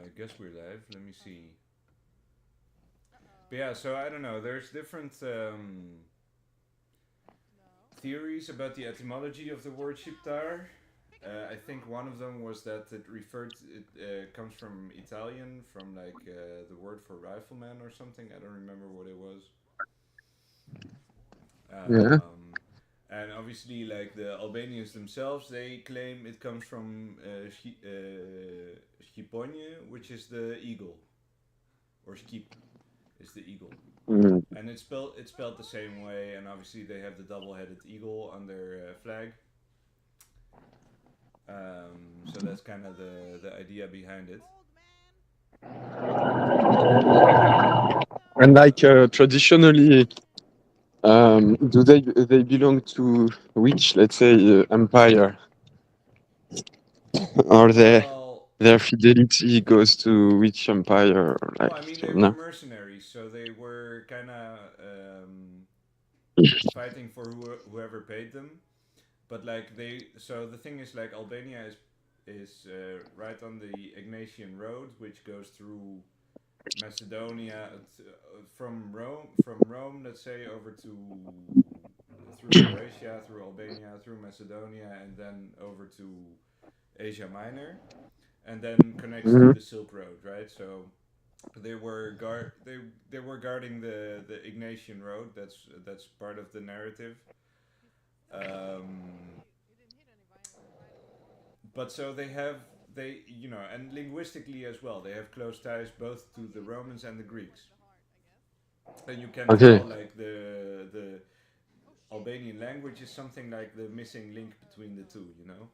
I guess we're live. Let me see. But yeah, so I don't know. There's different theories about the etymology of the word Shiptar. I think one of them was that it comes from Italian, from like the word for rifleman or something. I don't remember what it was. Yeah. Um, and obviously, like the Albanians themselves, they claim it comes from Schiponje, which is the eagle, or Skip is the eagle. Mm. And it's spelled the same way, and obviously they have the double-headed eagle on their flag. So that's kind of the idea behind it. And like traditionally, do they belong to which, let's say, empire, or Well, their fidelity goes to which empire? well, Like, I mean you they were know? mercenaries, so they were kind of fighting for whoever paid them. But like so the thing is like Albania is right on the Ignatian Road, which goes through Macedonia from Rome, let's say, over to through Croatia, through Albania, through Macedonia, and then over to Asia Minor, and then connects to Mhm. the Silk Road, right? So they were guarding the Ignatian Road. That's part of the narrative. Um, but so and linguistically as well, they have close ties both to the Romans and the Greeks. And you can Okay. tell like the Albanian language is something like the missing link between the two, you know?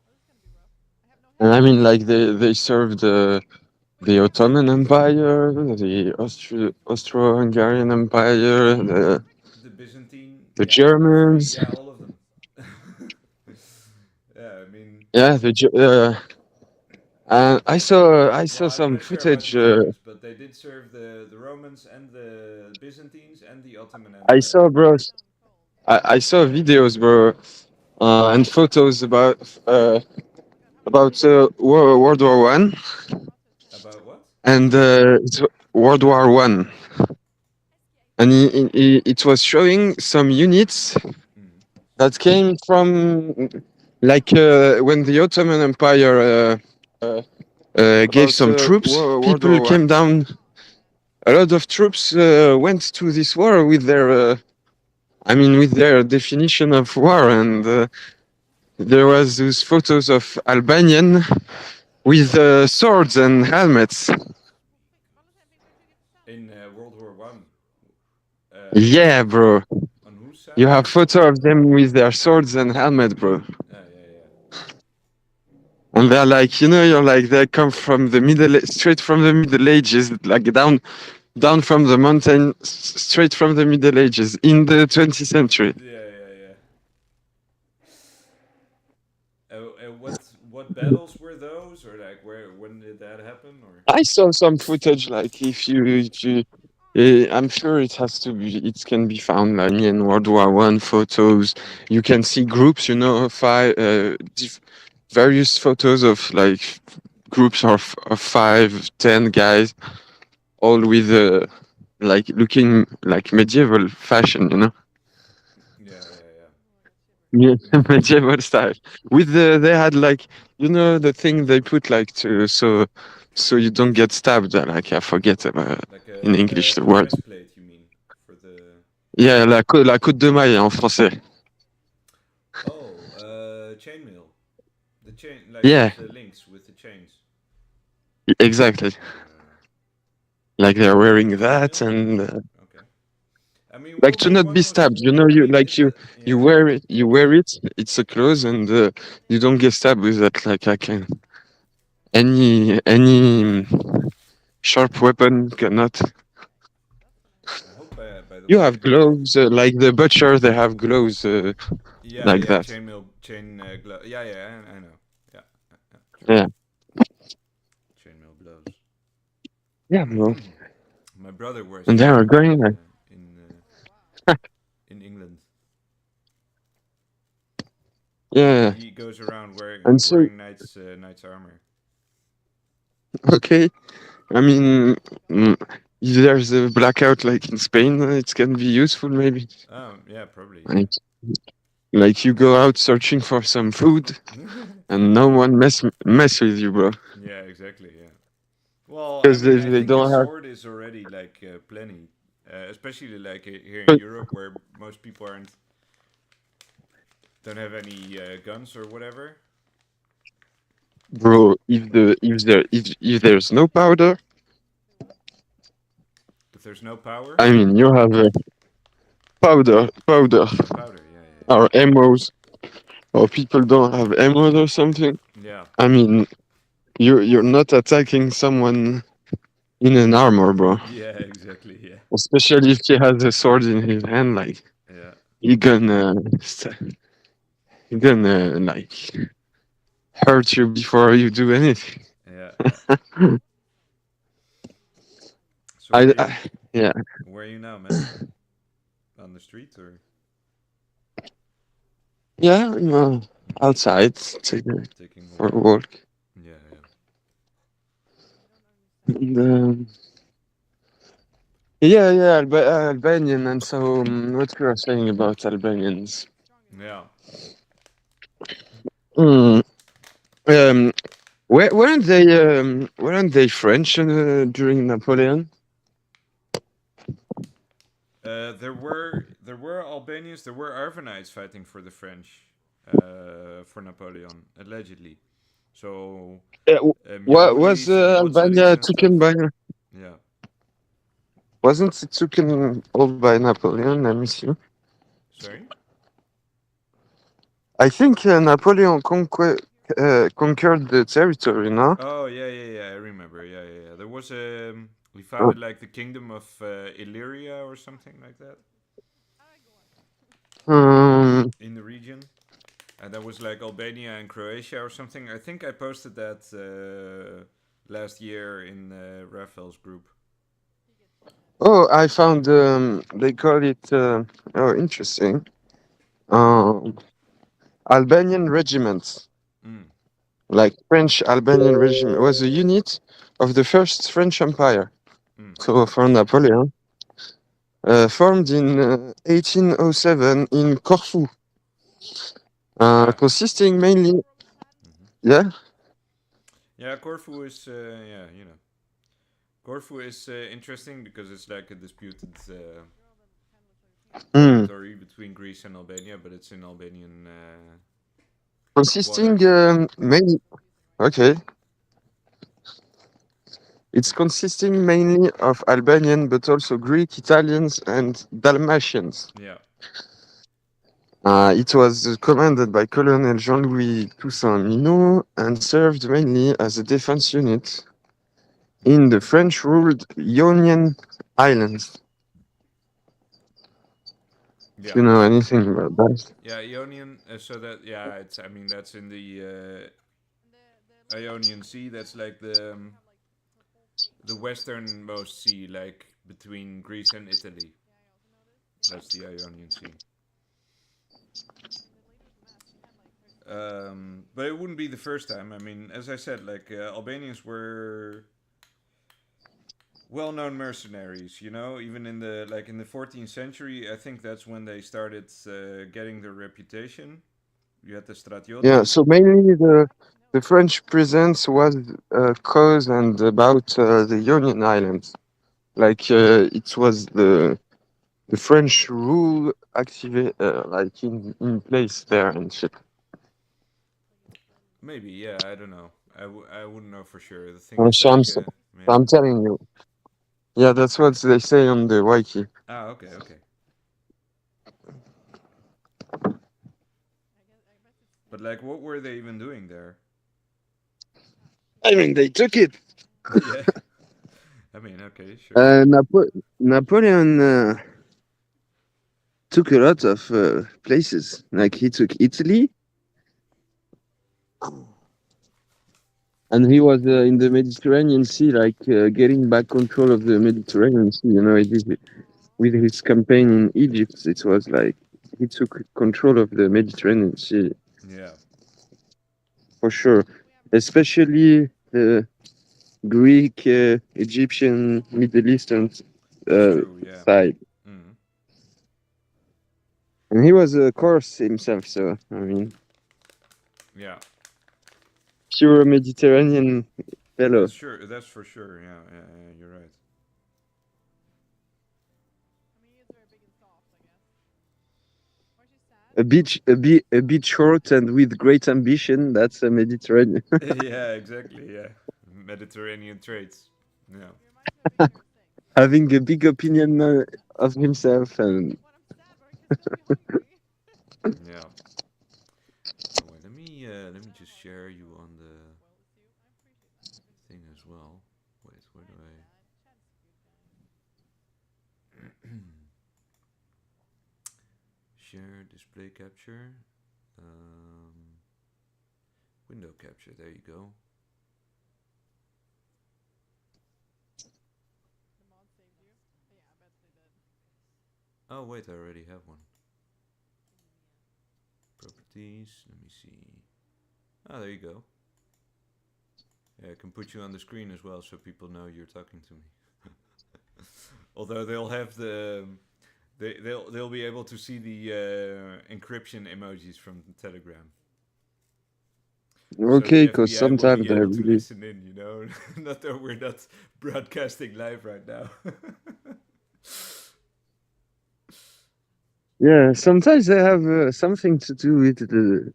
And I mean, like they served the Ottoman Empire, the Austro-Hungarian Empire, The Byzantine, the yeah, all three, Germans. yeah, all of them. Yeah, I mean, Yeah, and I saw well, I'm some not sure about the footage. Germans, but they did serve the Romans and the Byzantines and the Ottoman I Empire. saw, bro. I saw videos, bro, and photos about World War One About what? and World War One, and it was showing some units Mm. that came from like when the Ottoman Empire gave some troops. World People War One. came down. A lot of troops went to this war with their, I mean, with their definition of war, and there was those photos of Albanian with swords and helmets. In World War One. Yeah, bro. On whose You side? have photo of them with their swords and helmet, bro. Yeah, yeah. And they're like, you're like they come from the straight from the Middle Ages, like down from the mountain, straight from the Middle Ages in the 20th century. Yeah. What battles were those, or like when did that happen, or? I saw some footage, like if you, I'm sure it has to be, it can be found like in World War One photos. Mm. You can see groups, various photos of like groups of 5, 10 guys, all with like looking like medieval fashion. Yeah. Yeah, medieval style. With they had like the thing they put like so you don't get stabbed. Like I forget about Like in English the a word. breastplate, you mean, for the? Yeah, la côte de maille en français. Oh, chainmail. The chain, like Yeah, with the links, with the chains. exactly. Uh, Like they're wearing that chainmail. and Okay. I mean, like World to War not be One was. stabbed. You know, I you mean, like you yeah. wear it. You wear it. It's a clothes, and you don't get stabbed with that. Like I can any sharp weapon cannot. I hope. By the You way, have gloves, like the butcher. They have gloves like yeah, that. chainmail, chain glove. Yeah, I know. Yeah, true. Yeah, Chainmail gloves. yeah, bro. My brother wears And they are chainmail going like, in England. yeah. He goes around wearing And so, wearing knight's armor. okay. I mean, mm, if there's a blackout like in Spain, it can be useful maybe. Yeah, probably, yeah. Like, like you go out searching for some food and no one mess with you, bro. Yeah, exactly, yeah. Well, I Because mean, if I they think a don't have. sword is already like plenty, especially like here in Europe where most people aren't don't have any guns or whatever. Bro, if there's no powder, If there's no power, I mean you have powder, oh powder, or ammos, or people don't have ammos or something. yeah, I mean, you're not attacking someone in an armor, bro. yeah, yeah, exactly, yeah, Especially if he has a sword in his hand, like yeah, he gonna he gonna like hurt you before you do anything. yeah, yeah. So I yeah where are you now, man? On the street or yeah I'm, outside taking taking a for a walk? walk. Yeah, yeah. And, yeah, Albanian. And so, what you are saying about Albanians? Yeah. Mm, um, weren't they French during Napoleon? There were Albanians, there were Arvanites fighting for the French, for Napoleon allegedly. So What was Miaoulis and Albania Mozalis and taken stuff. by? Yeah. Wasn't it taken all by Napoleon? Let me see. Sorry. I think Napoleon conquered the territory. No. Oh yeah, yeah, yeah. I remember. Yeah, yeah, yeah. There was we Uh, founded like the kingdom of Illyria or something like that Um, in the region, and that was like Albania and Croatia or something. I think I posted that last year in Raphael's group. oh, I found they call it. Oh, interesting. Um, Albanian regiment, Mm, like French Albanian regiment, was a unit of the First French Empire. mm. So for Napoleon, formed in 1807 in Corfu, Ah. consisting mainly. Hmm. Yeah. Yeah, Corfu is yeah, you know, Corfu is interesting because it's like a disputed Mm. territory between Greece and Albania, but it's in Albanian Consisting waters. mainly. Okay. It's consisting mainly of Albanian, but also Greek, Italians, and Dalmatians. Yeah. It was commanded by Colonel Jean-Louis Toussaint Minot and served mainly as a defense unit in the French-ruled Ionian Islands. If Yeah. you know anything about that. Yeah, Ionian. So that yeah, it's I mean that's in the Ionian Sea. That's like the westernmost sea, like between Greece and Italy. That's the Ionian Sea. But it wouldn't be the first time. I mean, as I said, like Albanians were well-known mercenaries. You know, even in the like in the 14th century, I think that's when they started getting their reputation. You had the Yeah, Stratiotes. so mainly the French presence was caused and about the Ionian Islands. Like it was the French rule activate like in place there and shit. Maybe, yeah, I don't know. I wouldn't know for sure. The thing is, So like, yeah. I'm telling you. Yeah, that's what they say on the wiki. Ah, okay, okay. But like, what were they even doing there? I mean, they took it. Yeah. I mean, okay, sure. Napoleon took a lot of places. Like he took Italy, and he was in the Mediterranean Sea, like getting back control of the Mediterranean Sea. You know, he did it with his campaign in Egypt. It was like he took control of the Mediterranean Sea Yeah. for sure, especially Greek, Egyptian, Middle Eastern That's true. Yeah. side. Mm. And he was a course himself, so I mean, Yeah. pure Mediterranean fellow. That's sure. That's for sure. Yeah. Yeah. Yeah, you're right. A bit short and with great ambition. That's a Mediterranean. Yeah. Exactly. Yeah. Mediterranean traits. Yeah. Having a big opinion of himself, and Yeah. Oh wait. Let me just share you on the thing as well. Wait. Where do I share display capture? Um, Window capture. There you go. Oh wait, I already have one. Properties. Let me see. Ah, there you go. Yeah, I can put you on the screen as well, so people know you're talking to me. Although they'll have they'll be able to see the encryption emojis from Telegram. So the okay, because FBI will sometimes be I able to really, listen in, not that we're not broadcasting live right now. yeah, sometimes I have something to do with the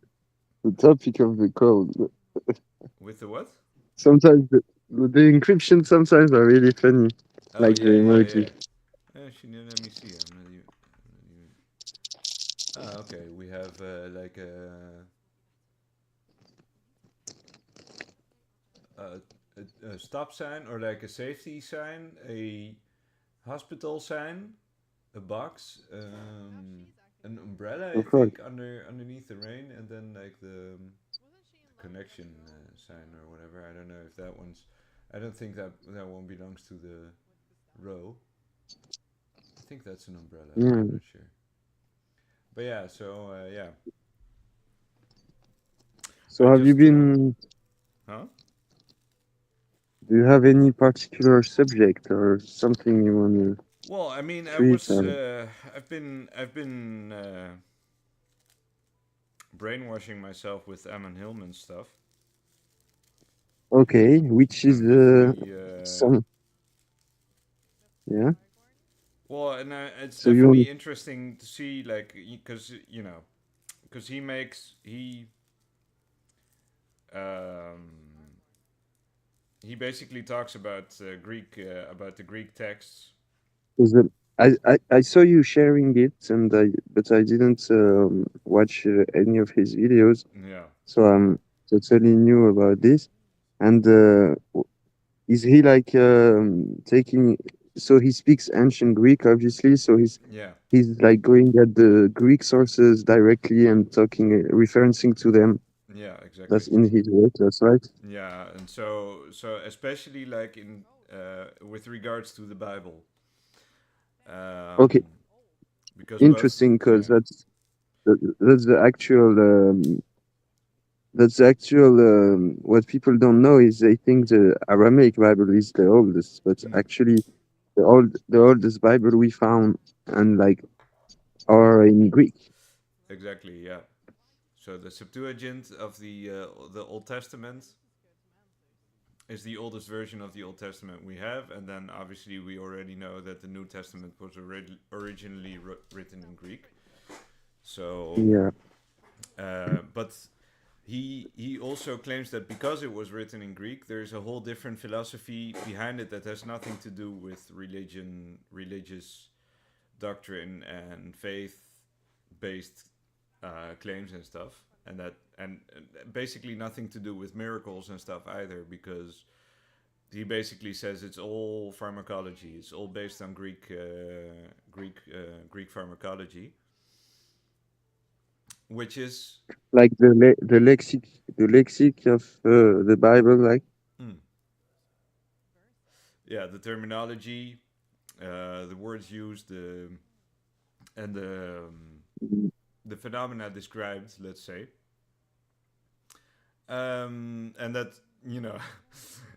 topic of the code. With the what? Sometimes the encryption sometimes are really funny, Oh like the yeah, yeah, emoji. yeah. Actually, let me see. I'm not even. Ah, okay. We have like a, a stop sign or like a safety sign, a hospital sign, a box, an umbrella, I Of course. think, underneath the rain, and then like the connection sign or whatever. I don't know if that one's. I don't think that one belongs to the row. I think that's an umbrella, but I'm Yeah. not sure. But yeah, so yeah, So I have you just been? huh? Do you have any particular subject or something you want to Well, I mean, treat? I've been brainwashing myself with Ammon Hillman stuff. Okay, which is I'm definitely some, yeah. well, and it's So you definitely interesting to see, like, because because um, he basically talks about Greek about the Greek texts. is it? I saw you sharing it, and but I didn't watch any of his videos, Yeah, so I'm totally new about this. And is he like taking? So he speaks ancient Greek, obviously. So yeah, he's like going at the Greek sources directly and talking, referencing to them. yeah, exactly. That's in his work. That's right. Yeah, and so especially like in with regards to the Bible, Okay, um, because most interesting, because yeah that's the actual what people don't know is they think the Aramaic Bible is the oldest, but mm, actually the oldest Bible we found and like are in Greek. exactly yeah. So the Septuagint of the Old Testament is the oldest version of the Old Testament we have, and then obviously we already know that the New Testament was originally written in Greek. So, Yeah, but he also claims that because it was written in Greek, there's a whole different philosophy behind it that has nothing to do with religious doctrine, and faith-based claims and stuff, and basically nothing to do with miracles and stuff either, because he basically says it's all pharmacology. It's all based on Greek pharmacology, which is like the lexic of the Bible, like hmm, yeah, the terminology, the words used, and the phenomena described. Let's say, and that you know,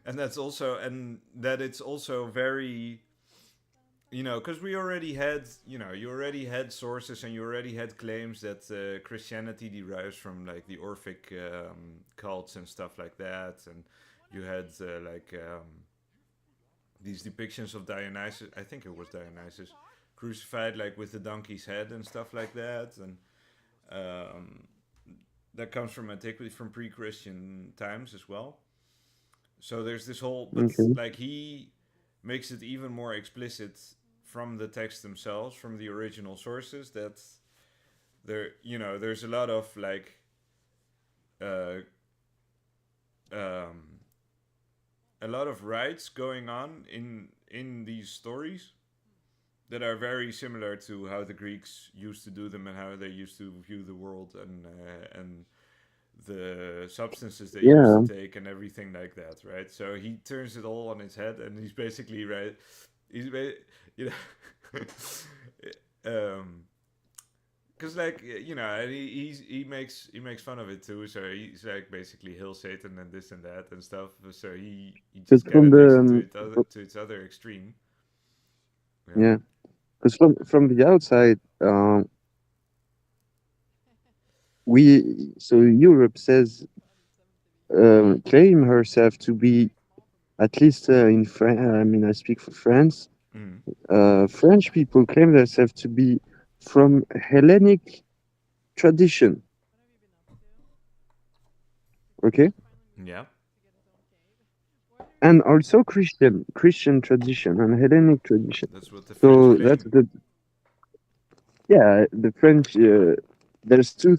and that's also and that it's also very, because we already had, you already had sources and you already had claims that Christianity derives from like the Orphic cults and stuff like that, and you had these depictions of Dionysus. I think it was Dionysus crucified like with the donkey's head and stuff like that, and um, that comes from antiquity, from pre-Christian times as well. So there's this whole, but Okay. like he makes it even more explicit from the text themselves, from the original sources, that there's a lot of like uh, um, a lot of rites going on in these stories that are very similar to how the Greeks used to do them and how they used to view the world, and the substances they used to Yeah. take and everything like that, right? So he turns it all on its head, and he's basically right. He's you know, because like he makes fun of it too. So he's like basically Hill Satan and this and that and stuff. So he Because just kind from of takes the it to its other extreme. Yeah. yeah, because from the outside, we so Europe says claim herself to be at least in France. I mean, I speak for France. Mm. French people claim themselves to be from Hellenic tradition. Okay, Yeah. and also Christian tradition and Hellenic tradition. That's what the French So that's claim. the yeah the French. There's two.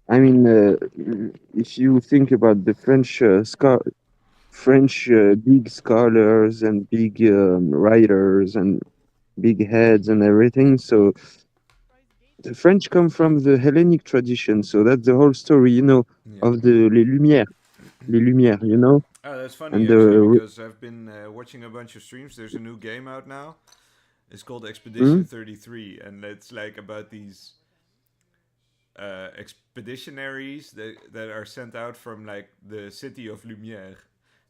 I mean, if you think about the French big scholars and big writers and big heads and everything, so the French come from the Hellenic tradition. So that's the whole story, Yeah. of the les Lumières, Oh, that's funny and actually the because I've been watching a bunch of streams. There's a new game out now. It's called Expedition mm? 33, and it's like about these expeditionaries that are sent out from like the city of Lumière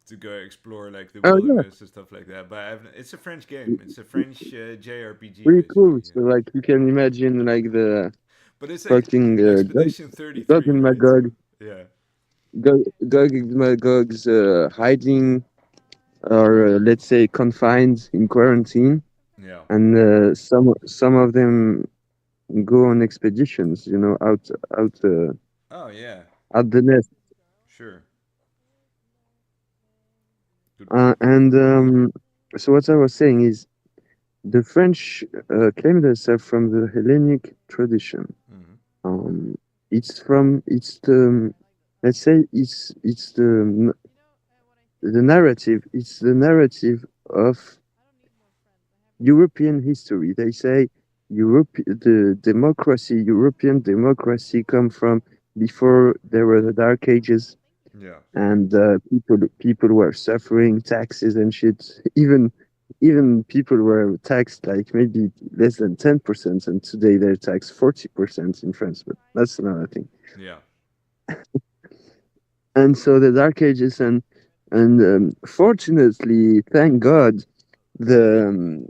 to go explore like the Oh yeah, wilderness and stuff like that. But it's a French game. It's a French JRPG really cool. basically. Yeah. So like you can imagine like the But it's like fucking Expedition God 33, and right? So Magog, yeah, Gog and Magog's hiding or let's say confined in quarantine, yeah. and some of them go on expeditions, out Oh yeah, out the nest. sure. Good point. And so what I was saying is the French claim themselves from the Hellenic tradition. Mm-hmm. Um, it's the let's say it's the narrative. It's the narrative of European history. They say European democracy, come from before there were the Dark Ages, Yeah. and people were suffering taxes and shit. Even people were taxed like maybe less than 10%, and today they're taxed 40% in France. But that's another thing. Yeah. And so the Dark Ages, and fortunately, thank God, the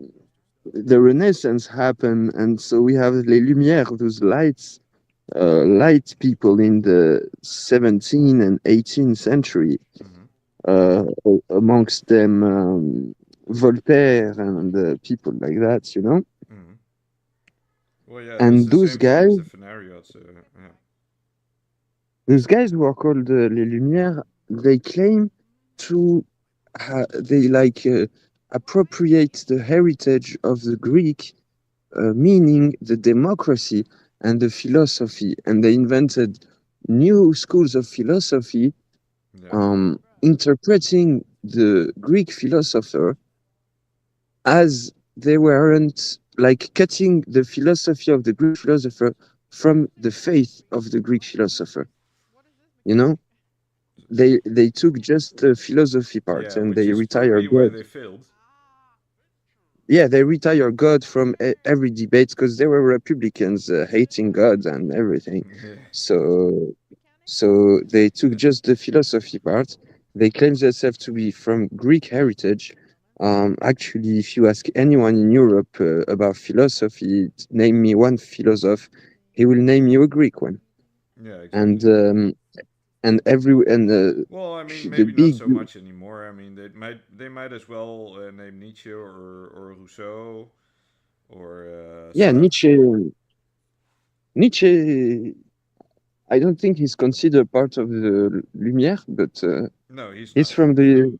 the Renaissance happened, and so we have les Lumières, those light people in the 17th and 18th century. Mm-hmm. Amongst them, Voltaire and people like that. Mm-hmm. Well, yeah, that's And the same thing as the Phanariots. Yeah. those guys who are called les Lumières, they claim to, they like appropriate the heritage of the Greek, meaning the democracy and the philosophy, and they invented new schools of philosophy, Yeah. interpreting the Greek philosopher as they weren't like cutting the philosophy of the Greek philosopher from the faith of the Greek philosopher. You know, they took just the philosophy part Yeah, and which they is retire probably why God. they failed. Yeah, they retire God from every debate because they were Republicans hating God and everything. Yeah. So they took just the philosophy part, they claim themselves to be from Greek heritage. Actually, if you ask anyone in Europe about philosophy, name me one philosopher, he will name you a Greek one. Yeah, And exactly. Well, I mean, the maybe not big so much anymore. I mean, they might as well name Nietzsche or Rousseau or yeah Sartre. Nietzsche. I don't think he's considered part of the Lumière, but No, he's he's not. from No, the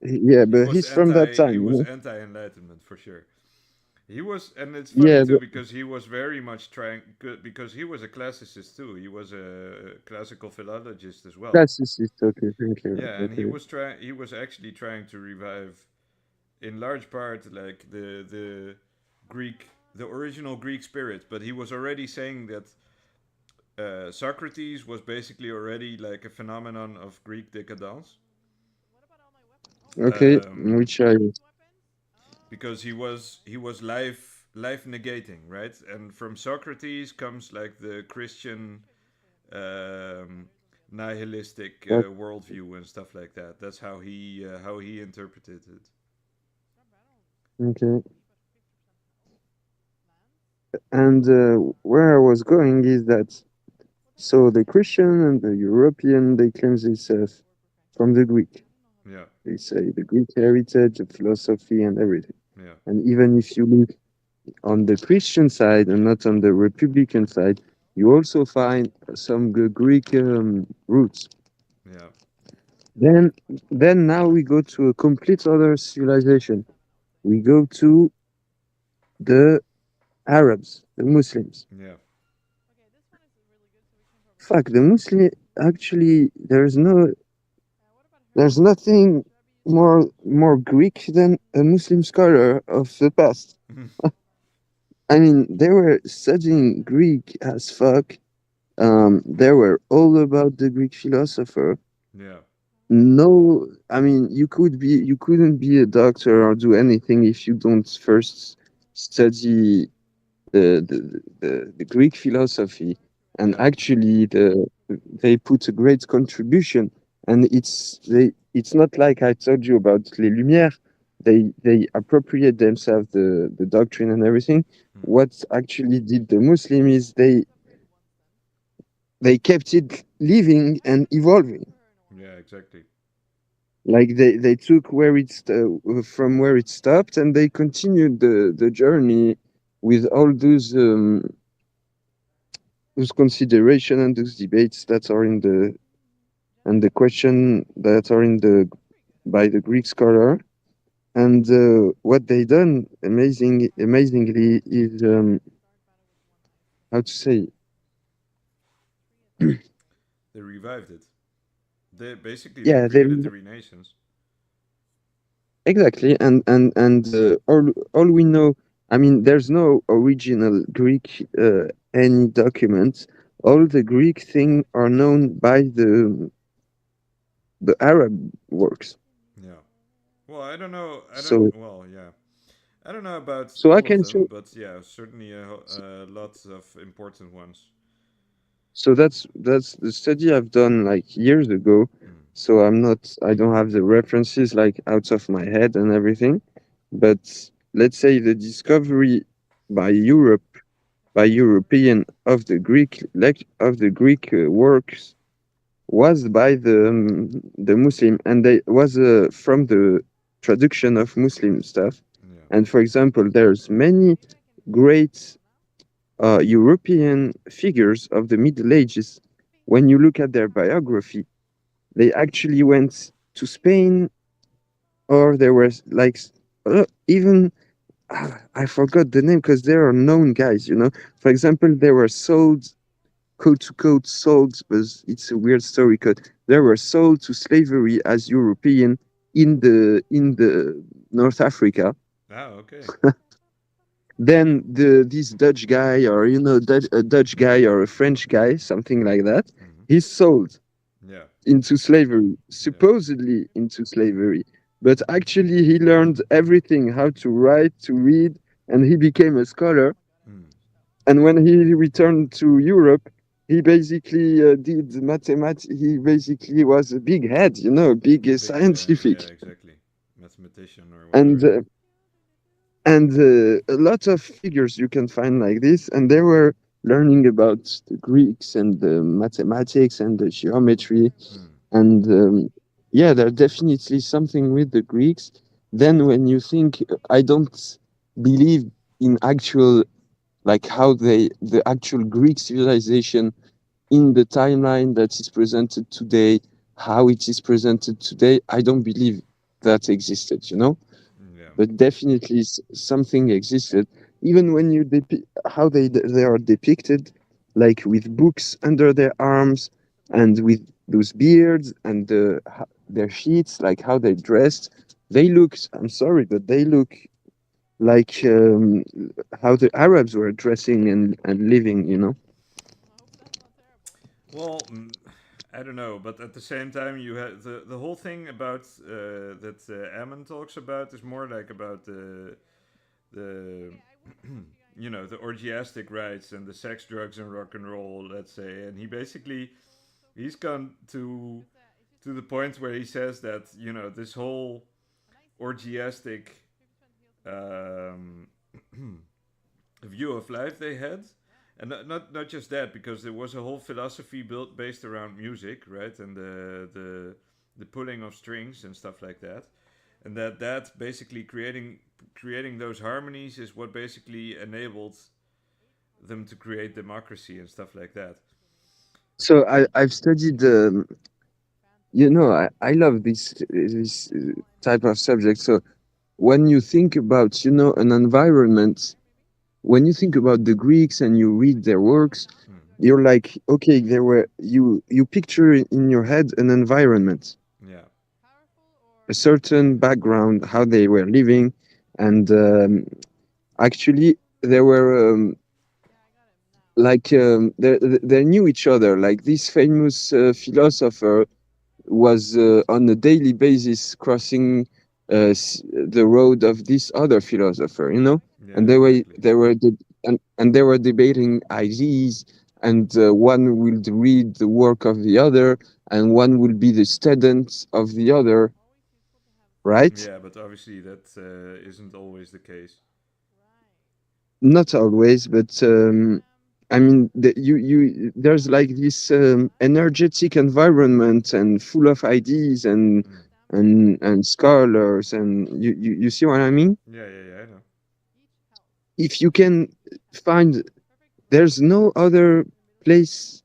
yeah, but he's from that he time, you was know. anti Enlightenment for sure. He was, and it's funny Yeah, too but because he was very much trying because he was a classicist too. He was a classical philologist as well. classicist. Okay, thank you. Yeah, and he Okay, was trying. He was actually trying to revive, in large part, like Greek, the original Greek spirit. But he was already saying that Socrates was basically already like a phenomenon of Greek decadence. okay, Um, which I because he was life negating, right? And from Socrates comes like the Christian um, nihilistic that worldview and stuff like that. That's how he interpreted it. okay. And where I was going is that so the Christian and the European they claim themselves from the Greek. Yeah, They say the Greek heritage, the philosophy, and everything. yeah, And even if you look on the Christian side and not on the Republican side, you also find some Greek roots. yeah, Then, then now we go to a complete other civilization. We go to the Arabs, the Muslims. yeah, Fuck, the Muslim actually there's nothing more Greek than a Muslim scholar of the past. I mean, they were studying Greek as fuck. They were all about the Greek philosopher. yeah, No, I mean, you couldn't be a doctor or do anything if you don't first study the Greek philosophy. And yeah, actually, they put a great contribution. And it's not like I told you about les Lumières. They appropriate themselves the doctrine and everything. mm, What actually did the Muslim is they kept it living and evolving. yeah, exactly. Like they took from where it stopped and they continued the journey with all those consideration and those debates that are in the and the question that are in the by the Greek scholar. And what they done amazingly is how to say They revived it. They yeah they created the Renaissance. exactly and all we know, I mean there's no original Greek any documents. All the Greek thing are known by the Arab works. Yeah. Well, I don't know. I don't. So Well, yeah. I don't know about so I all of can them, show but yeah, certainly lots of important ones. so that's the study I've done like years ago. Mm. So I don't have the references like out of my head and everything. But let's say the discovery by European of the Greek works was by the Muslim, and they was from the traduction of Muslim stuff. Yeah. And for example, there's many great European figures of the Middle Ages. When you look at their biography, they actually went to Spain, or there was like even I forgot the name because they are known guys. You know, for example, they were sold quote to quote sold, but it's a weird story. Cause they were sold to slavery as European in the North Africa. Ah, okay. Then this Dutch guy, or a Dutch guy or a French guy, something like that, Hmm. he's sold Yeah. into slavery, Yeah. supposedly into slavery. But actually, he learned everything how to write, to read, and he became a scholar. Mm. And when he returned to Europe, he basically did mathematics. He basically was a big head, big Big, yeah, scientific, exactly. Mathematician or and whatever. a lot of figures you can find like this, and they were learning about the Greeks and the mathematics and the geometry, Hmm. and yeah, there's definitely something with the Greeks. Then when you think, I don't believe in actual, like how the actual Greek civilization in the timeline that is presented today, how it is presented today, I don't believe that existed. Yeah. But definitely something existed. Even when you how they are depicted, like with books under their arms and with those beards and their sheets, like how they dressed, they look. I'm sorry, but they look like how the Arabs were dressing and living. Well, I don't know, but at the same time, you have the whole thing about that Ammon talks about is more like about the the orgiastic rights and the sex, drugs, and rock and roll. Let's say, and he basically he's gone to the point where he says that this whole orgiastic um, view of life they had, and not just that, because there was a whole philosophy built based around music, right, and the pulling of strings and stuff like that, and that basically creating those harmonies is what basically enabled them to create democracy and stuff like that. So I've studied. I love this type of subject. So when you think about an environment, when you think about the Greeks and you read their works, Hmm. you're like, okay, there were you picture in your head an environment, Yeah. a certain background, how they were living, and actually there were they knew each other. Like this famous philosopher was on a daily basis crossing the road of this other philosopher, and Yeah. Exactly. and they were debating ideas, and one will read the work of the other, and one will be the student of the other, right? Yeah, but obviously that isn't always the case. Not always, but I mean, there's like this energetic environment and full of ideas and Mm. scholars, and you see what I mean? Yeah, yeah, yeah. I know. If you can find, there's no other place.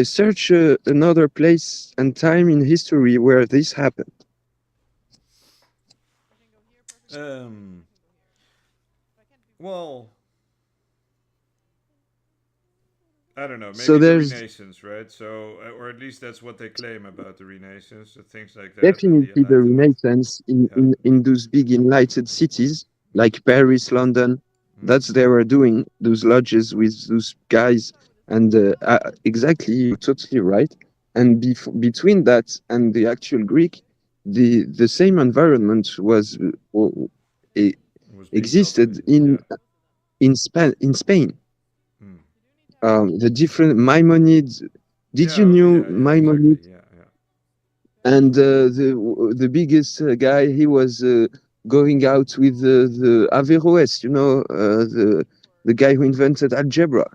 Search another place and time in history where this happened. Um. Well, I don't know. So Maybe the there's Renaissance, right? So, or at least that's what they claim about the Renaissance, things like that, and the definitely the Enlightenment. Renaissance in, Yeah. in those big enlightened cities like Paris, London. Mm. That's they were doing those lodges with those guys, and exactly, you're totally right. And between that and the actual Greek, the same environment was e- Was being existed cultivated. Yeah. in Spain. Mm. The different Maimonides. Did you Yeah. know Yeah. Yeah. Exactly. Maimonides? Yeah. Yeah. And the biggest guy, he was going out with the Averroes, the guy who invented algebra,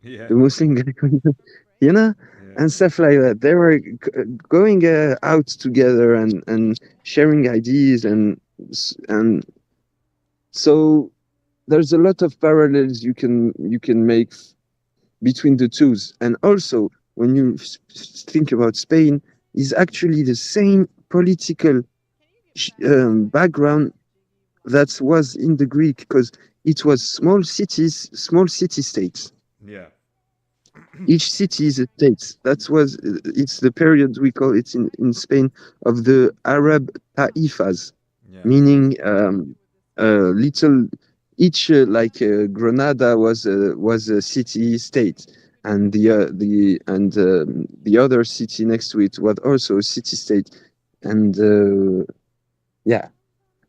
Yeah. the Muslim guy, you know, Yeah. and stuff like that. They were going out together and sharing ideas, and so there's a lot of parallels you can make between the twos. And also, when you think about Spain, is actually the same political background that was in the Greek, because it was small cities, small city states. Yeah. Each city is a state. It's the period we call it in Spain of the Arab taifas, Yeah. meaning little. Each like Granada was a city state, and the other city next to it was also a city state, and yeah,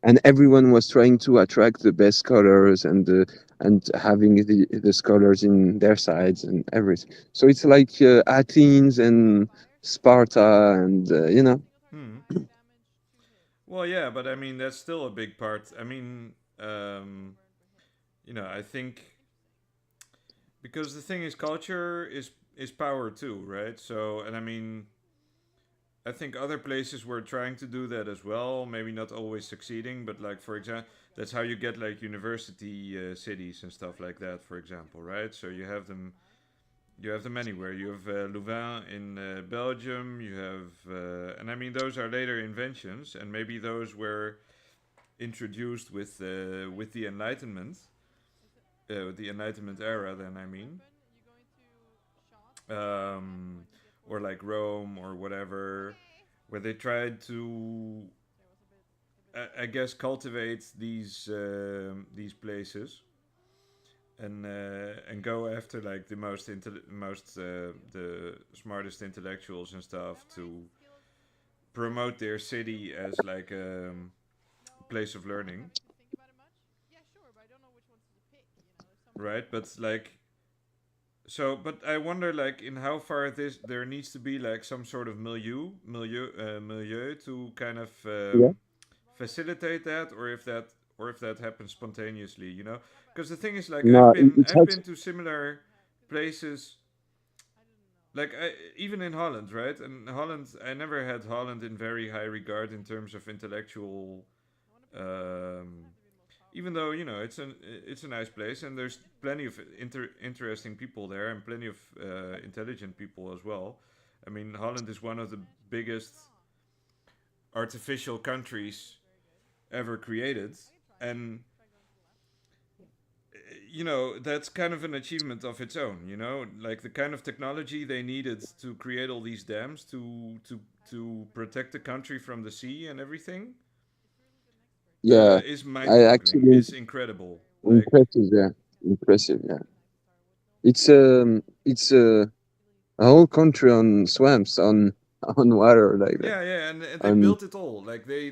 and everyone was trying to attract the best scholars and the and having the scholars in their sides and everything. So it's like Athens and Sparta, and Hmm. Well, yeah, but I mean that's still a big part. I mean, I think because the thing is, culture is power too, right? So, and I mean, I think other places were trying to do that as well. Maybe not always succeeding, but like for example, that's how you get like university cities and stuff like that. For example, right? So you have them. You have them anywhere. You have Louvain in Belgium. You have, and I mean, those are later inventions, and maybe those were introduced with the Enlightenment era. Then I mean, um, or like Rome or whatever, where they tried to, I guess, cultivate these places and go after like the the smartest intellectuals and stuff to promote their city as like a place of learning, right? But like but I wonder like in how far this there needs to be like some sort of milieu to kind of yeah. facilitate that, or if that happens spontaneously, because the thing is like No, it I've helps. been to similar places, like even in Holland, right? And Holland, I never had Holland in very high regard in terms of intellectual. Um, Even though it's a nice place and there's plenty of interesting people there and plenty of intelligent people as well. I mean, Holland is one of the biggest artificial countries ever created, and that's kind of an achievement of its own. Like the kind of technology they needed to create all these dams to protect the country from the sea and everything Yeah, is I mind-boggling. actually Is incredible. Like, impressive. Yeah, impressive. Yeah, it's a whole country on swamps, on water like that. yeah, yeah, and they And built it all. Like they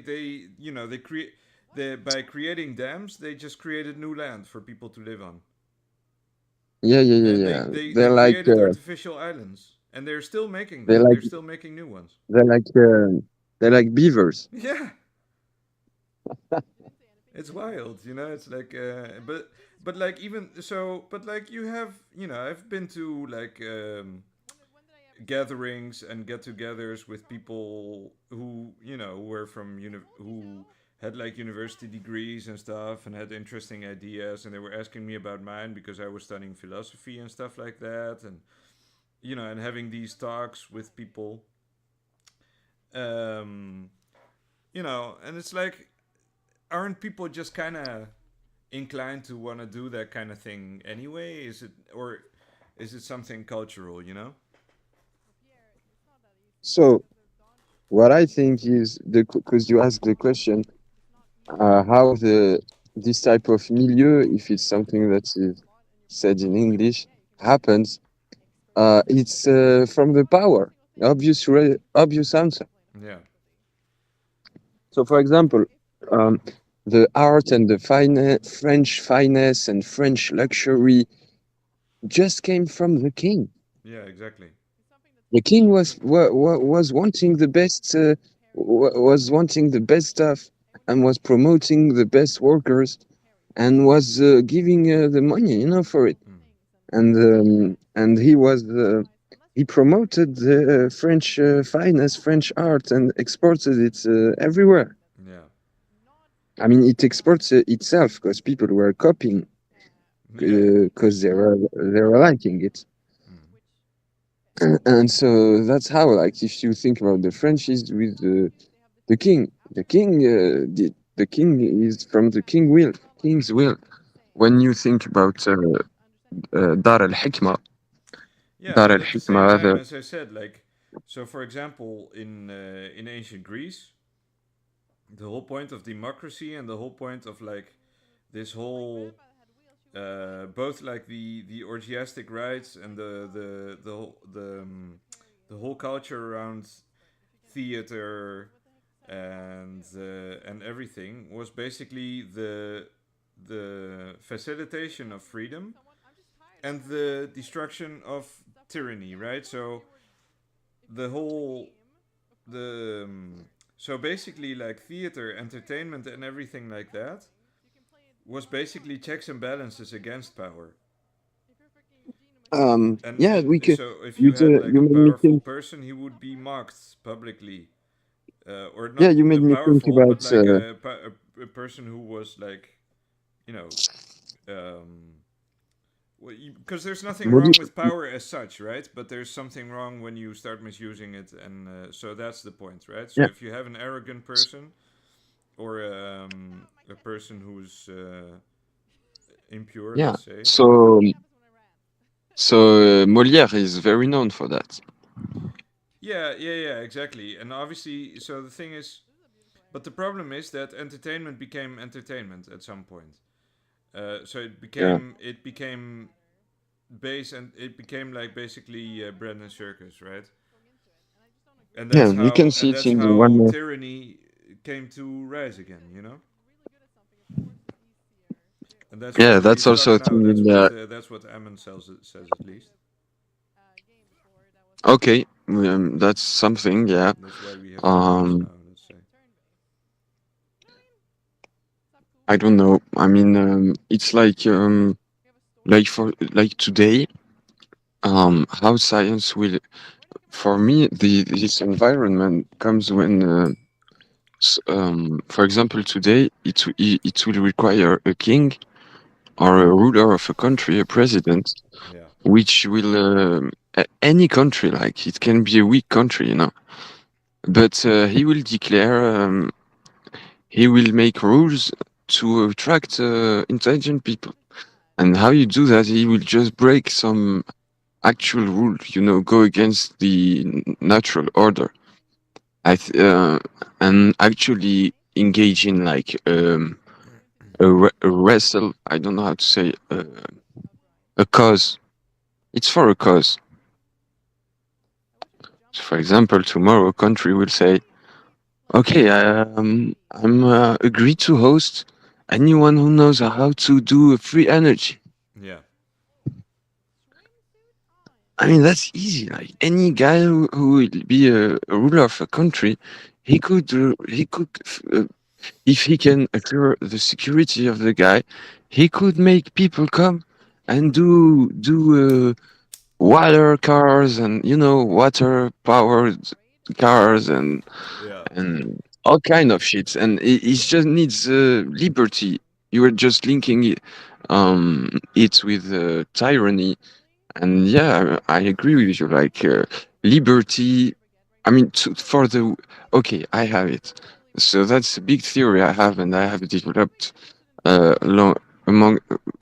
create they by creating dams, they just created new land for people to live on, yeah, yeah, yeah, and yeah. they created artificial islands, and they're still making They're them. like They're still making new ones. they're like they're like beavers. Yeah, it's wild. It's like, but like even so, but like you have, I've been to like gatherings and get-togethers with people who were from who had like university degrees and stuff and had interesting ideas, and they were asking me about mine because I was studying philosophy and stuff like that, and and having these talks with people, um and it's like, aren't people just kind of inclined to want to do that kind of thing anyway? Or is it something cultural? So what I think is the because you asked the question, how the this type of milieu, if it's something that is said in English, happens. It's from the power. Obvious answer. Yeah, So, for example, um, the art and the French finesse and French luxury just came from the king. yeah, exactly. The king was wanting the best, was wanting the best stuff, and was promoting the best workers, and was giving the money, for it. Mm. And he promoted the French finesse, French art, and exported it everywhere. Yeah. I mean, it exports itself because people were copying, Yeah. because they were liking it. Mm. And so that's how, like, if you think about the Frenchies with the king, the king is from the king's will. When you think about Dar al Hikmah, Yeah, Dar but al at the same Hikmah, time, as I said, like, so for example, in ancient Greece, the whole point of democracy and the whole point of like this whole both like the orgiastic rites and the whole culture around theater and everything was basically the facilitation of freedom and the destruction of tyranny, right? So the whole the so basically like theater, entertainment, and everything like that was basically checks and balances against power. And Yeah, we could. so if you had like You a made me powerful think. person, he would be mocked publicly, or Yeah, not you made me think powerful, but about. like a person who was like, you know, um, because there's nothing wrong Modi- with power as such, right? But there's something wrong when you start misusing it, and so that's the point, right? So yeah, if you have an arrogant person or a person who's impure, yeah. let's say. So Molière is very known for that. Yeah, exactly. And obviously, so the thing is, but the problem is that entertainment became entertainment at some point. So Yeah, it became base, and it became like basically Brandon Circus, right? yeah. You can see And it that's in the one. how tyranny came to rise again, you know. And that's Yeah, probably that's stuck also a now. thing in. That's what Ammon says at least. Okay, that's something. Yeah. That's why we have tyrannies Um, now. Let's say. I don't know. I mean, it's like for like today. How science will. For me, this environment comes when. For example, today it will require a king or a ruler of a country, a president, Yeah. which will any country, like it can be a weak country, but he will declare, he will make rules to attract intelligent people. And how you do that? He will just break some actual rule, go against the natural order. And actually engage in like a wrestle. I don't know how to say a cause. It's for a cause. So for example, tomorrow a country will say, "Okay, I'm agree to host anyone who knows how to do a free energy." Yeah. I mean, that's easy. Like any guy who will be a ruler of a country, he could, if he can assure the security of the guy, he could make people come and do water cars and water powered cars Yeah. and all kind of shit. And it just needs liberty. You are just linking it with tyranny. And yeah, I agree with you. Like liberty. I mean, for the okay, I have it. So that's a big theory I have, and I have developed along among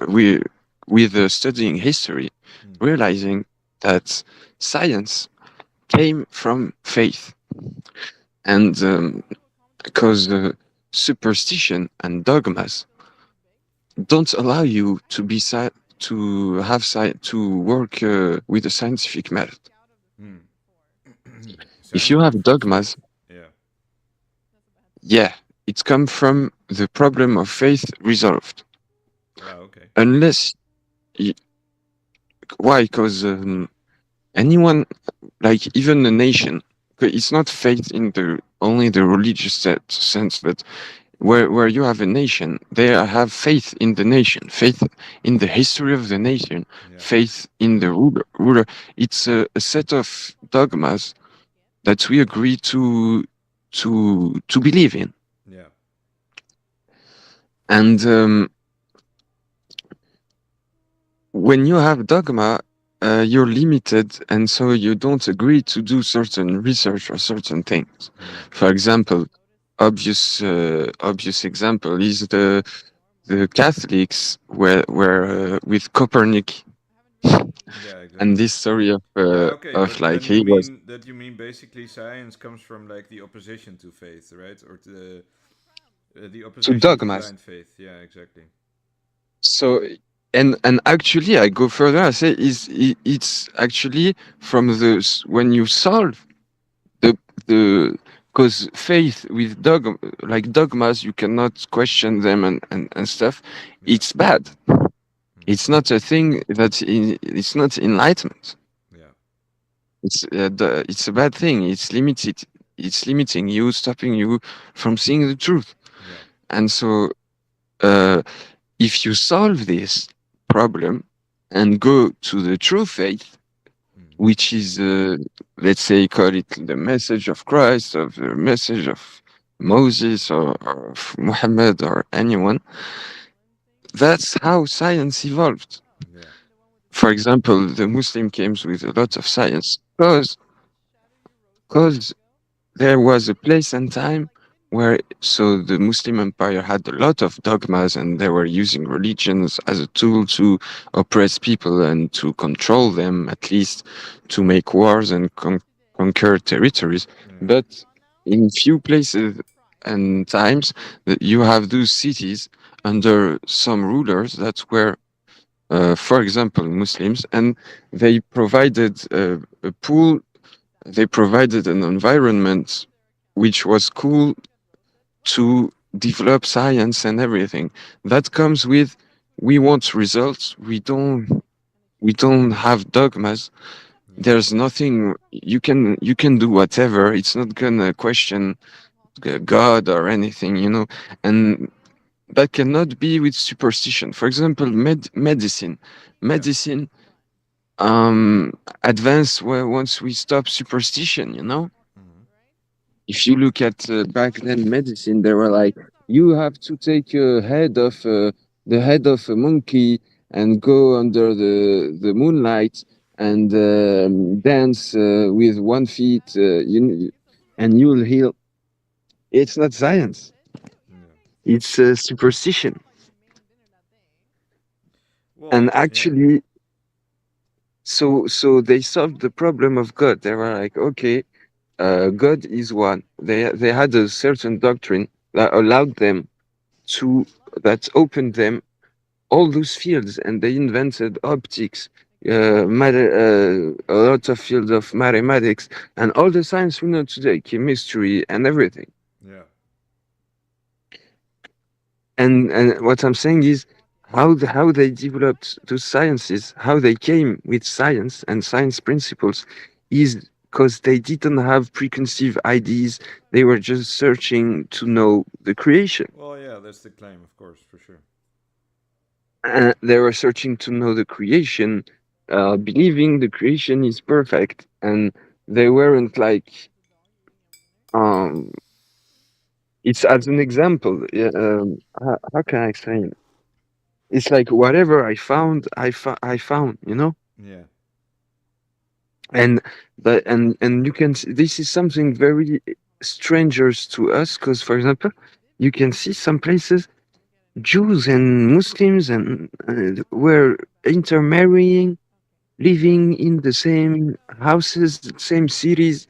with studying history, Mm. realizing that science came from faith, and because superstition and dogmas don't allow you to be to work with a scientific method. Mm. If you Science comes have from dogmas, faith. Yeah. yeah, it's come from the problem of faith resolved. Ah, okay. Unless, why? Because anyone, like even a nation, it's not faith in the only the religious sense, but where you have a nation, they have faith in the nation, faith in the history of the nation, Yeah. faith in the ruler. It's a set of dogmas that we agree to believe in. Yeah. And when you have dogma, you're limited, and so you don't agree to do certain research or certain things. Mm. For example, obvious example is the Catholics were with Copernic, Yeah. and Exactly. this story Yeah. Okay. of But like then you he was mean that you mean basically science comes from like the opposition to faith, right? Or to the to opposition to dogmas. blind faith. Yeah. Exactly. So and actually, I go further. I say it's actually from when you solve the the because faith with like dogmas, you cannot question them and stuff. Yeah. It's bad. Mm-hmm. It's not a thing it's not enlightenment. Yeah. It's a bad thing. It's limited. It's limiting you, stopping you from seeing the truth. Yeah. And so, uh, if you solve this problem and go to the true faith, Mm. which is, let's say, call it the message of Christ, of the message of Moses or of Muhammad or anyone, that's how science evolved. Yeah. For example, the Muslim came with a lot of science because there was a place and time where so the Muslim empire had a lot of dogmas and they were using religions as a tool to oppress people and to control them, at least to make wars and conquer territories. Yeah. But in few places and times that you have those cities under some rulers that were for example, Muslims, and they provided a pool, they provided an environment which was cool to develop science and everything. That comes with we want results. We don't have dogmas. Yeah. There's nothing you can do whatever. It's not gonna question God or anything. And that cannot be with superstition. For example, medicine. Yeah. Medicine um advance where once we stop superstition. Mm-hmm. If you look at back then medicine, they were like, you have to take the head of a monkey and go under the moonlight and dance with 1 feet, and you'll heal. It's not science. Yeah. It's superstition. Well, And yeah. actually, so they solved the problem of God. They were like, okay, God is one. They had a certain doctrine that allowed them to that opened them all those fields, and they invented optics, a lot of fields of mathematics, and all the science we know today, chemistry and everything. Yeah. And what I'm saying is how they developed those sciences, how they came with science and science principles, is because they didn't have preconceived ideas. They were just searching to know the creation. Well, yeah, that's the claim, of course, for sure. They were searching to know the creation, believing the creation is perfect, and they weren't like um. It's as an example. Yeah, how can I explain? It's like whatever I found, I found. Yeah. And and you can this is something very strangers to us because, for example, you can see some places Jews and Muslims and were intermarrying, living in the same houses, same cities,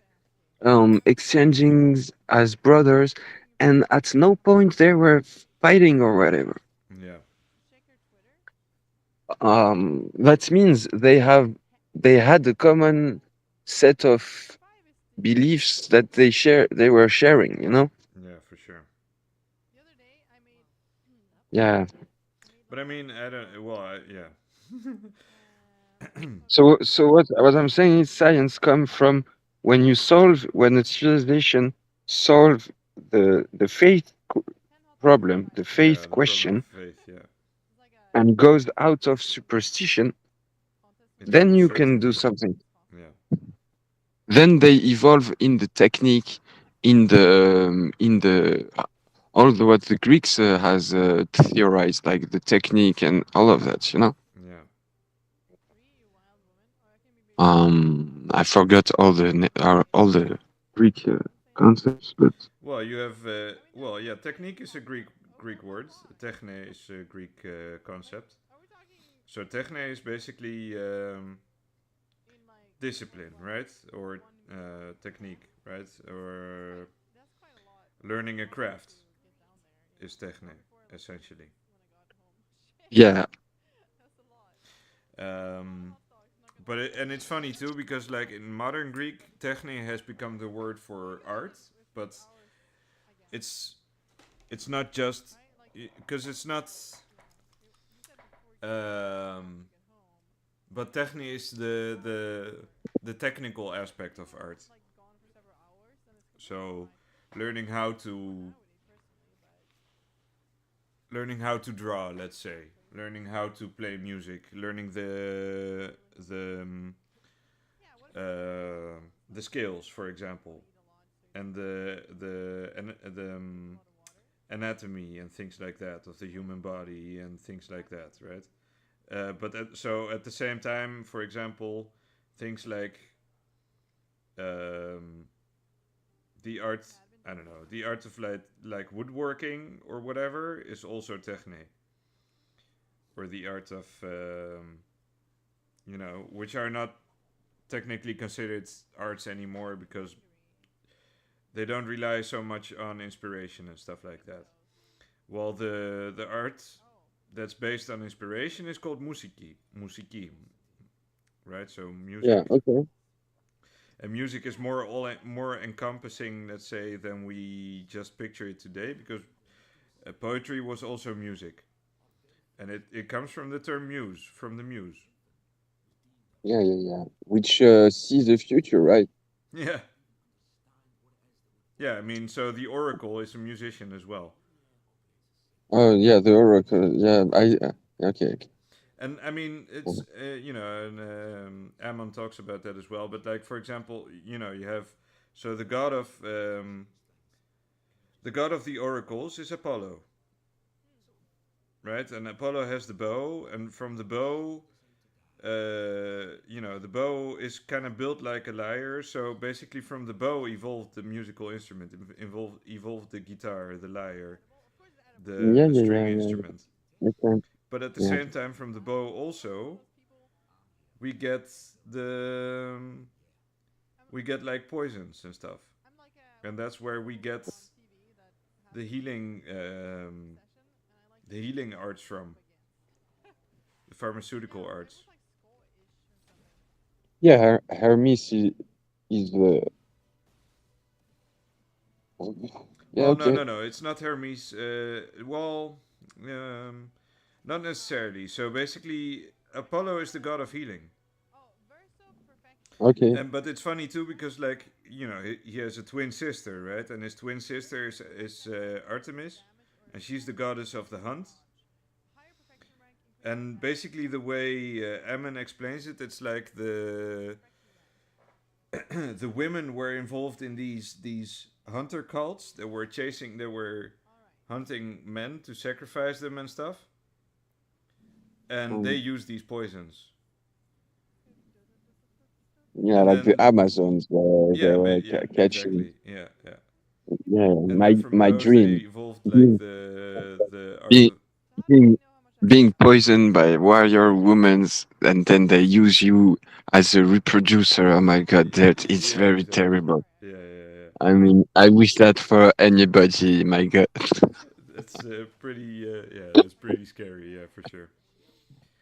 exchanging as brothers, and at no point they were fighting or whatever. Yeah. That means they had a common set of beliefs that they were sharing. Yeah, for sure. Yeah. But I mean, I don't. Well, yeah. So what I'm saying is science come from when a civilization solve the faith problem, the Yeah, faith the problem of question, faith. Yeah. and goes out of superstition, Into then you can do certainty. something. Yeah. Then they evolve in the technique, in the all the what the Greeks has theorized, like the technique and all of that. Yeah. I forgot all the Greek concepts, but Well, you have. Well, yeah. Technique is a Greek word. Techne is a Greek concept. So techne is basically discipline, right? Or technique, right? Or learning a craft is techne, essentially. yeah, Um, and it's funny too because like in modern Greek, techne has become the word for art, but it's it's not just because it's not. Um, but technique is the technical aspect of art. So learning how to learning how to draw, let's say, learning how to play music, learning the the scales, for example, and the anatomy and things like that of the human body and things like that, right? So at the same time, for example, things like um, the art, I don't know, the art of like woodworking or whatever is also technique, or the art of which are not technically considered arts anymore because they don't rely so much on inspiration and stuff like that. While the art that's based on inspiration is called musiki, right? So Yeah. music, Okay. and music is more encompassing, let's say, than we just picture it today, because poetry was also music, and it comes from the term muse, from the muse. Yeah, yeah, yeah. Which sees the future, right? Yeah, yeah. I mean, so the oracle is a musician as well. Oh, yeah, the oracle. Yeah, okay, okay. And I mean, it's and Ammon talks about that as well. But like, for example, you have, so the god of the oracles is Apollo, right? And Apollo has the bow, and from the bow, the bow is kind of built like a lyre. So basically, from the bow evolved the musical instrument, evolved the guitar, the lyre, Yeah, the yeah, string yeah, yeah. instrument. Okay. But at the Yeah. same time, from the bow also we get the we get like poisons and stuff, and that's where we get the healing um, the healing arts from, the pharmaceutical arts. Yeah, Hermes is yeah, Well, no, okay. no, no, it's not Hermes. Um, not necessarily. So basically, Apollo is the god of healing. Okay. And but it's funny too because like he has a twin sister, right? And his twin sister is Artemis, and she's the goddess of the hunt. And basically, the way Ammon explains it, it's like the the women were involved in these hunter cults that were hunting men to sacrifice them and stuff, and they Mm. used these poisons. Yeah, And like the then Amazons where they yeah, were yeah, catching. exactly, yeah, yeah. Yeah, And then from my those they dream. evolved like the art Being of being being poisoned by warrior women, and then they use you as a reproducer. Oh my God, that it's yeah, very exactly. terrible. Yeah, yeah, yeah. I mean, I wish that for anybody. My God. That's pretty. That's pretty scary. Yeah, for sure.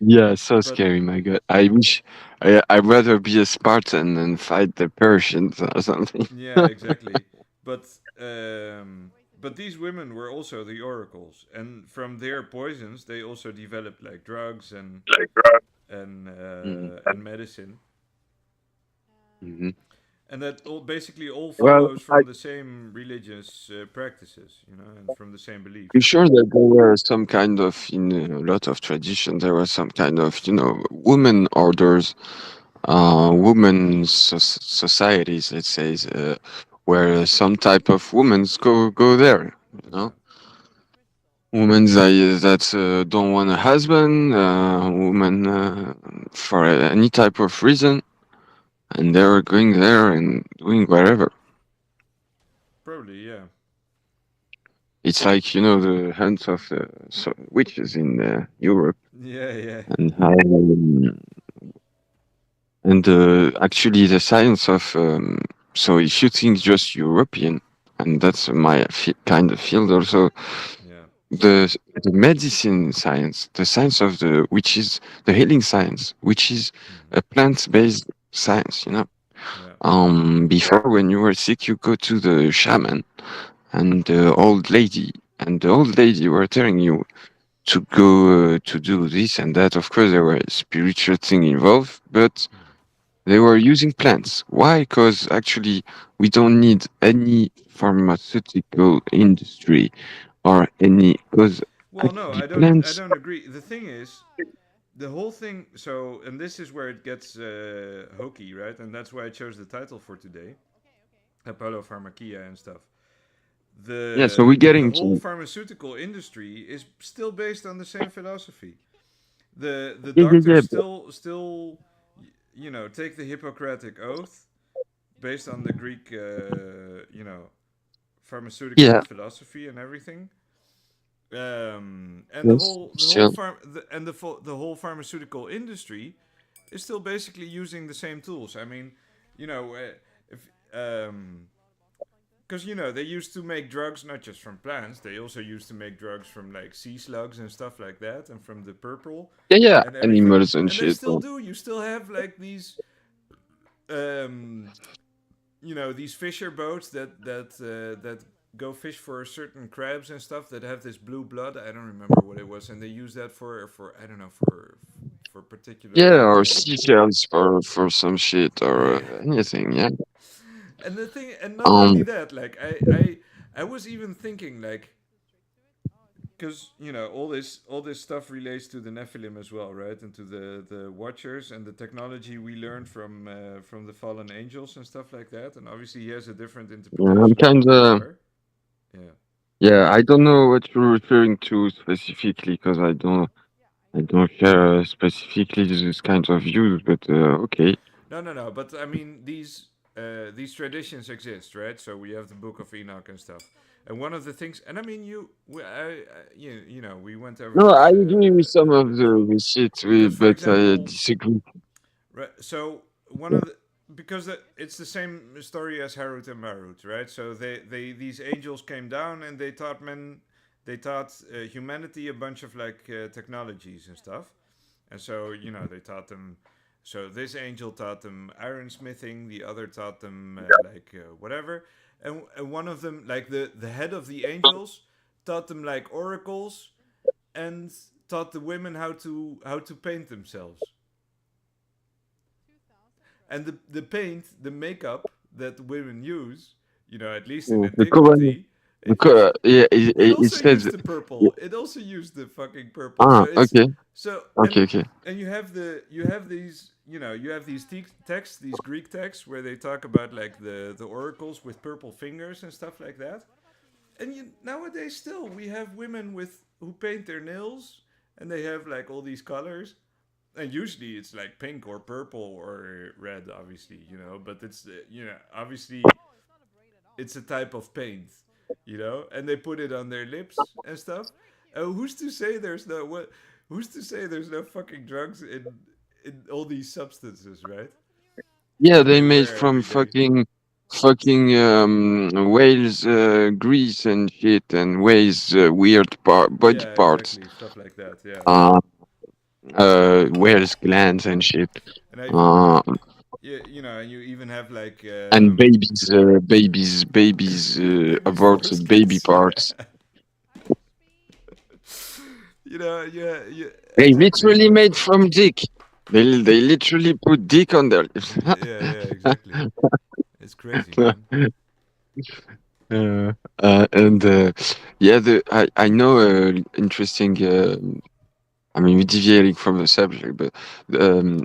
Yeah, so But scary. My God, I wish I'd rather be a Spartan and fight the Persians or something. yeah, exactly. But um, but these women were also the oracles, and from their poisons, they also developed like drugs Mhm. and medicine, Mhm. and that all basically all Well, follows from the same religious practices, and from the same I'm beliefs. sure that there were some kind of, in a lot of tradition, there were some kind of, women orders, women societies, let's say, where some type of women go there, you Yeah, know. Women that don't want a husband, women for any type of reason, and they're going there and doing whatever. probably. Yeah, It's like, the hunts of witches in Europe, yeah, yeah, and how and actually the science of so if you think just European, and that's my kind of field also, yeah, the medicine science, the science of which is the healing science, which is hmm a plant-based science, Yeah. Before, when you were sick, you go to the shaman and the old lady, and the old lady were telling you to go to do this and that. Of course, there were spiritual thing involved, but Mm. they were using plants. Why? Because actually, we don't need any pharmaceutical industry or any, because Well, no, actually I don't. I plants. don't agree. The thing is, the whole thing. So, and this is where it gets hokey, right? And that's why I chose the title for today, Apollo Pharmakeia and stuff. Yeah, so we're The getting whole to. pharmaceutical industry is still based on the same philosophy. The Yeah, yeah, doctors yeah, still take the Hippocratic oath based on the Greek pharmaceutical yeah. philosophy and everything. And Yes, the whole still. farm the, and the whole pharmaceutical industry is still basically using the same tools. I mean, if because they used to make drugs not just from plants, they also used to make drugs from like sea slugs and stuff like that, and from the purple Yeah, yeah. and everything. Animals and And they shit. still do. You still have like these um, these fisher boats that go fish for certain crabs and stuff that have this blue blood. I don't remember what it was, and they use that for I don't know for Yeah, particular or seashells for some shit or yeah. anything. Yeah. And the thing, and not only Um. that, like I was even thinking like because all this stuff relates to the Nephilim as well, right? And to the Watchers and the technology we learned from the fallen angels and stuff like that. And obviously, he has a different Yeah, I'm interpretation of kind what those of. are. Yeah. Yeah, I don't know what you're referring to specifically because I don't share specifically these kinds of views. But okay. No, no, no. But I mean, these traditions exist, right? So we have the Book of Enoch and stuff. And one of the things, and I mean, we went over No, I this agree with some of the before, with shit, because for but I example, disagree. right. So one of the because it's the same story as Harut and Marut, right? So they these angels came down and they taught humanity a bunch of like technologies and stuff, and so they taught them. So this angel taught them ironsmithing, the other taught them whatever, and one of them, like the head of the angels, taught them like oracles and taught the women how to paint themselves. And the paint, the makeup that women use, at least in The Quran, antiquity, it yeah, it it also says. used the Yeah, purple. It also used the fucking purple. So ah, it's okay, so okay, okay. and you have these texts, these Greek texts where they talk about like the oracles with purple fingers and stuff like that. And nowadays still we have women with who paint their nails and they have like all these colors, and usually it's like pink or purple or red, obviously, but it's obviously it's a type of paint, and they put it on their lips and stuff. Who's to say there's no what? Who's to say there's no fucking drugs in all these substances, right? Yeah, That they they made wear from every day. fucking whales grease and shit and whales body Yeah, parts. exactly, stuff like that. Yeah, Uh, whales glands and shit. and I even Uh, and you even have like and babies, babies aborted baby foreskins. parts. Yeah, yeah, They exactly. literally made from dick. They literally put dick on their lips. Yeah, exactly. It's crazy, man. Uh, and yeah, I know interesting. I mean, we're deviating from the subject, but um,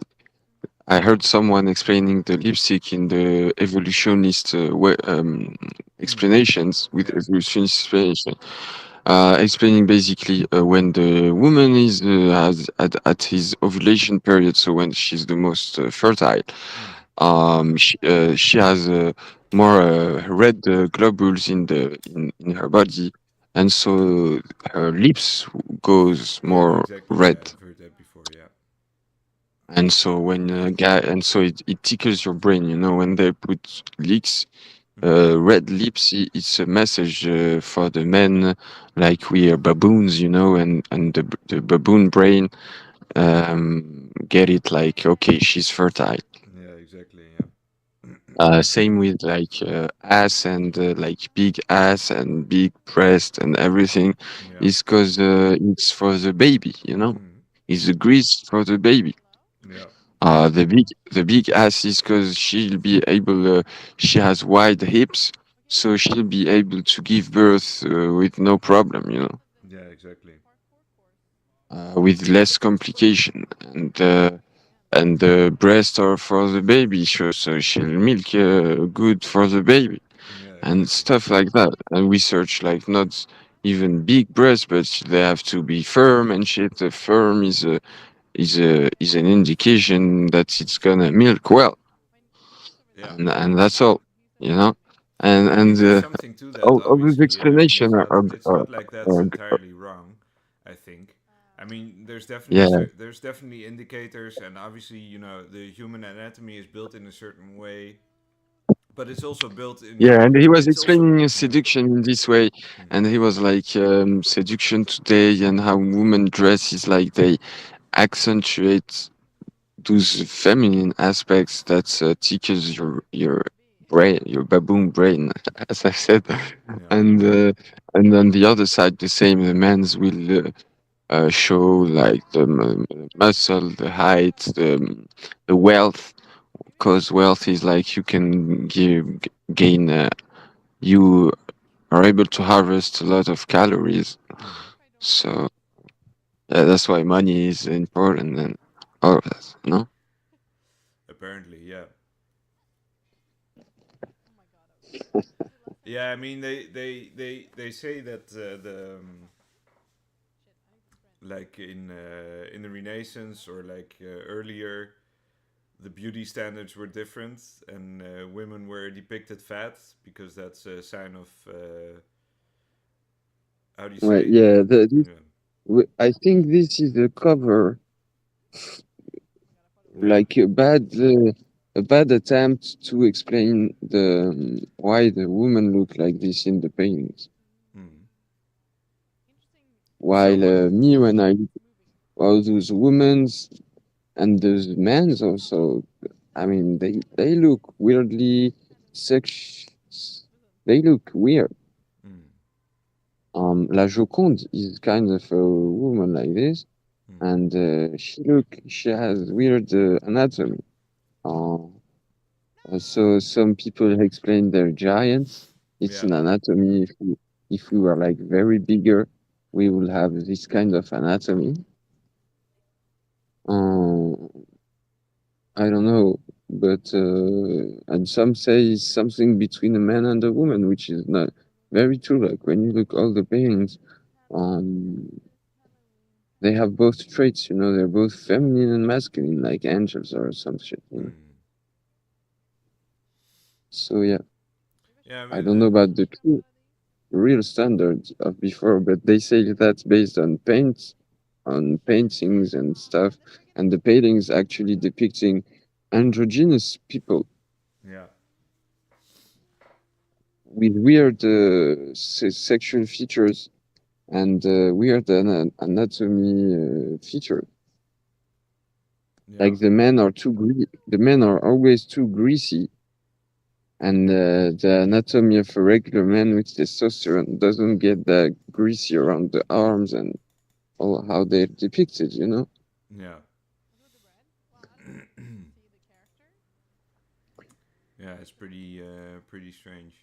I heard someone explaining the lipstick in the evolutionist Mm. explanations with Yeah. evolutionist explanation, explaining basically when the woman is at his ovulation period, so when she's the most fertile, Mm. she has more red globules in her body, and so her lips goes Yeah, more exactly. red. Yeah, I've heard that before. Yeah. And so when and so it tickles your brain, when they put leaks, Mm. red lips, it's a message for the men, like we are baboons, and the baboon brain get it like, okay, she's fertile. Yeah, exactly. Yeah. Same with like ass and like big ass and big breast and everything Yeah. is because it's for the baby, you know? Mm. It's the grease for the baby. Yeah. The big ass is because she'll be able, she has wide hips, so she'll be able to give birth with no problem, you know, Yeah. Exactly. with less complication. And the breasts are for the baby, so she'll milk good for the baby Yeah. and Exactly. stuff like that. And we search like not even big breasts, but they have to be firm and shit. The firm is an indication that it's gonna milk well, Yeah. and that's all, you know. And I mean, and there's something to that, all these obviously. Yeah. I mean, explanation it's not like that's entirely wrong. I think. I mean, yeah, there's definitely indicators, and obviously, the human anatomy is built in a certain way, but it's also built in. yeah. And he was It's also explaining yeah. seduction in this way, Hmm. and he was like seduction today and how women dress is like they accentuate those feminine aspects that tickles your brain, your baboon brain, as I said, Yeah. and uh, and on the other side, the same. The men's will show like the muscle, the height, the wealth. Because wealth is like you can gain. You are able to harvest a lot of calories. Hmm. So yeah, that's why money is important and all of that. You know. Apparently, yeah. Yeah, I mean, they say that like in the Renaissance or like earlier, the beauty standards were different, and women were depicted fat because that's a sign of how do you Well, say? yeah, Yeah, I think this is a cover, yeah, like a bad attempt to explain why the woman look like this in the paintings. mm. So While what? me, when I look all those women's and those men's also, I mean, they look weirdly sex. They look weird. Mm, La Joconde is kind of a woman like this, mm, and she has weird anatomy. Uh, so some people explain they're giants. It's yeah, an anatomy. If we were like very bigger, we will have this kind of anatomy. Uh, I don't know, but and some say it's something between a man and a woman, which is not very true. Like when you look all the beings, um, they have both traits. You know, they're both feminine and masculine, like angels or some shit. You know. mm. So yeah, Yeah. I don't know about the true real standards of before, but they say that's based on paintings and stuff, and the paintings actually depicting androgynous people Yeah, with weird sexual features and weird anatomy feature. yeah, Like the men are always too greasy, and the anatomy of a regular man with testosterone doesn't get that greasy around the arms and all how they're depicted. You know. yeah, yeah. It's pretty strange.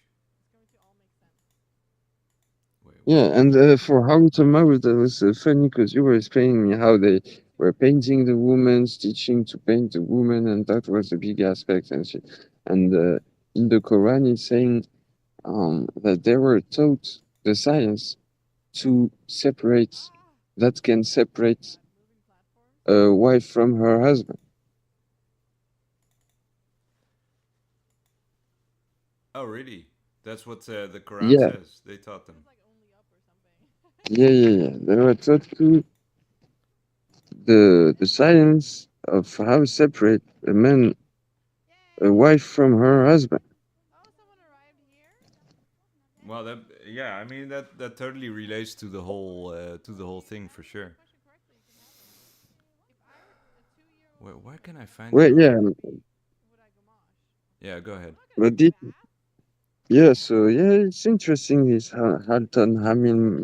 Wait, what? Yeah, and for how tomorrow that was funny because you were explaining me how they were painting the woman, teaching to paint the woman, and that was a big aspect and shit. And in the Quran, it's saying that they were taught the science to separate that can separate a wife from her husband. Oh, really? That's what the Quran Yeah, says. They taught them. yeah. They were taught to the science of how separate a wife from her husband. Well, that yeah, I mean that totally relates to the whole thing for sure. Where can I find it Well, on? yeah, Yeah, go ahead. But yeah, so yeah, it's interesting this Halton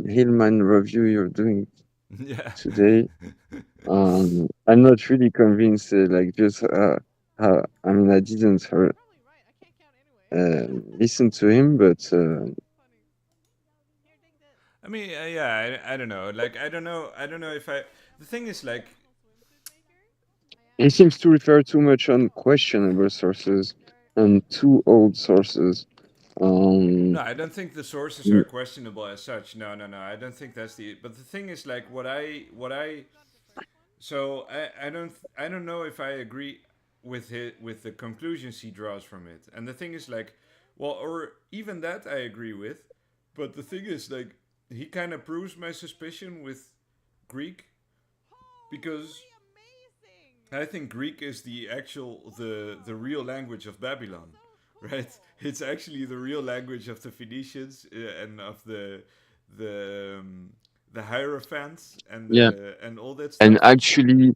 Hillman review you're doing Yeah. today. I'm not really convinced. Like just how I mean, I didn't listen to him, but I mean, yeah, I don't know. Like, I don't know if I. The thing is, like, he seems to refer too much on questionable sources and too old sources. no, Um, I don't think the sources are questionable as such. No, no, no. I don't think that's the. But the thing is, like, so I don't know if I agree with the conclusions he draws from it. And the thing is, like, well, or even that I agree with. But the thing is, like, he kind of proves my suspicion with Greek because I think Greek is the real language of Babylon, right? It's actually the real language of the Phoenicians and of the the Hierophants yeah, and all that and stuff. actually,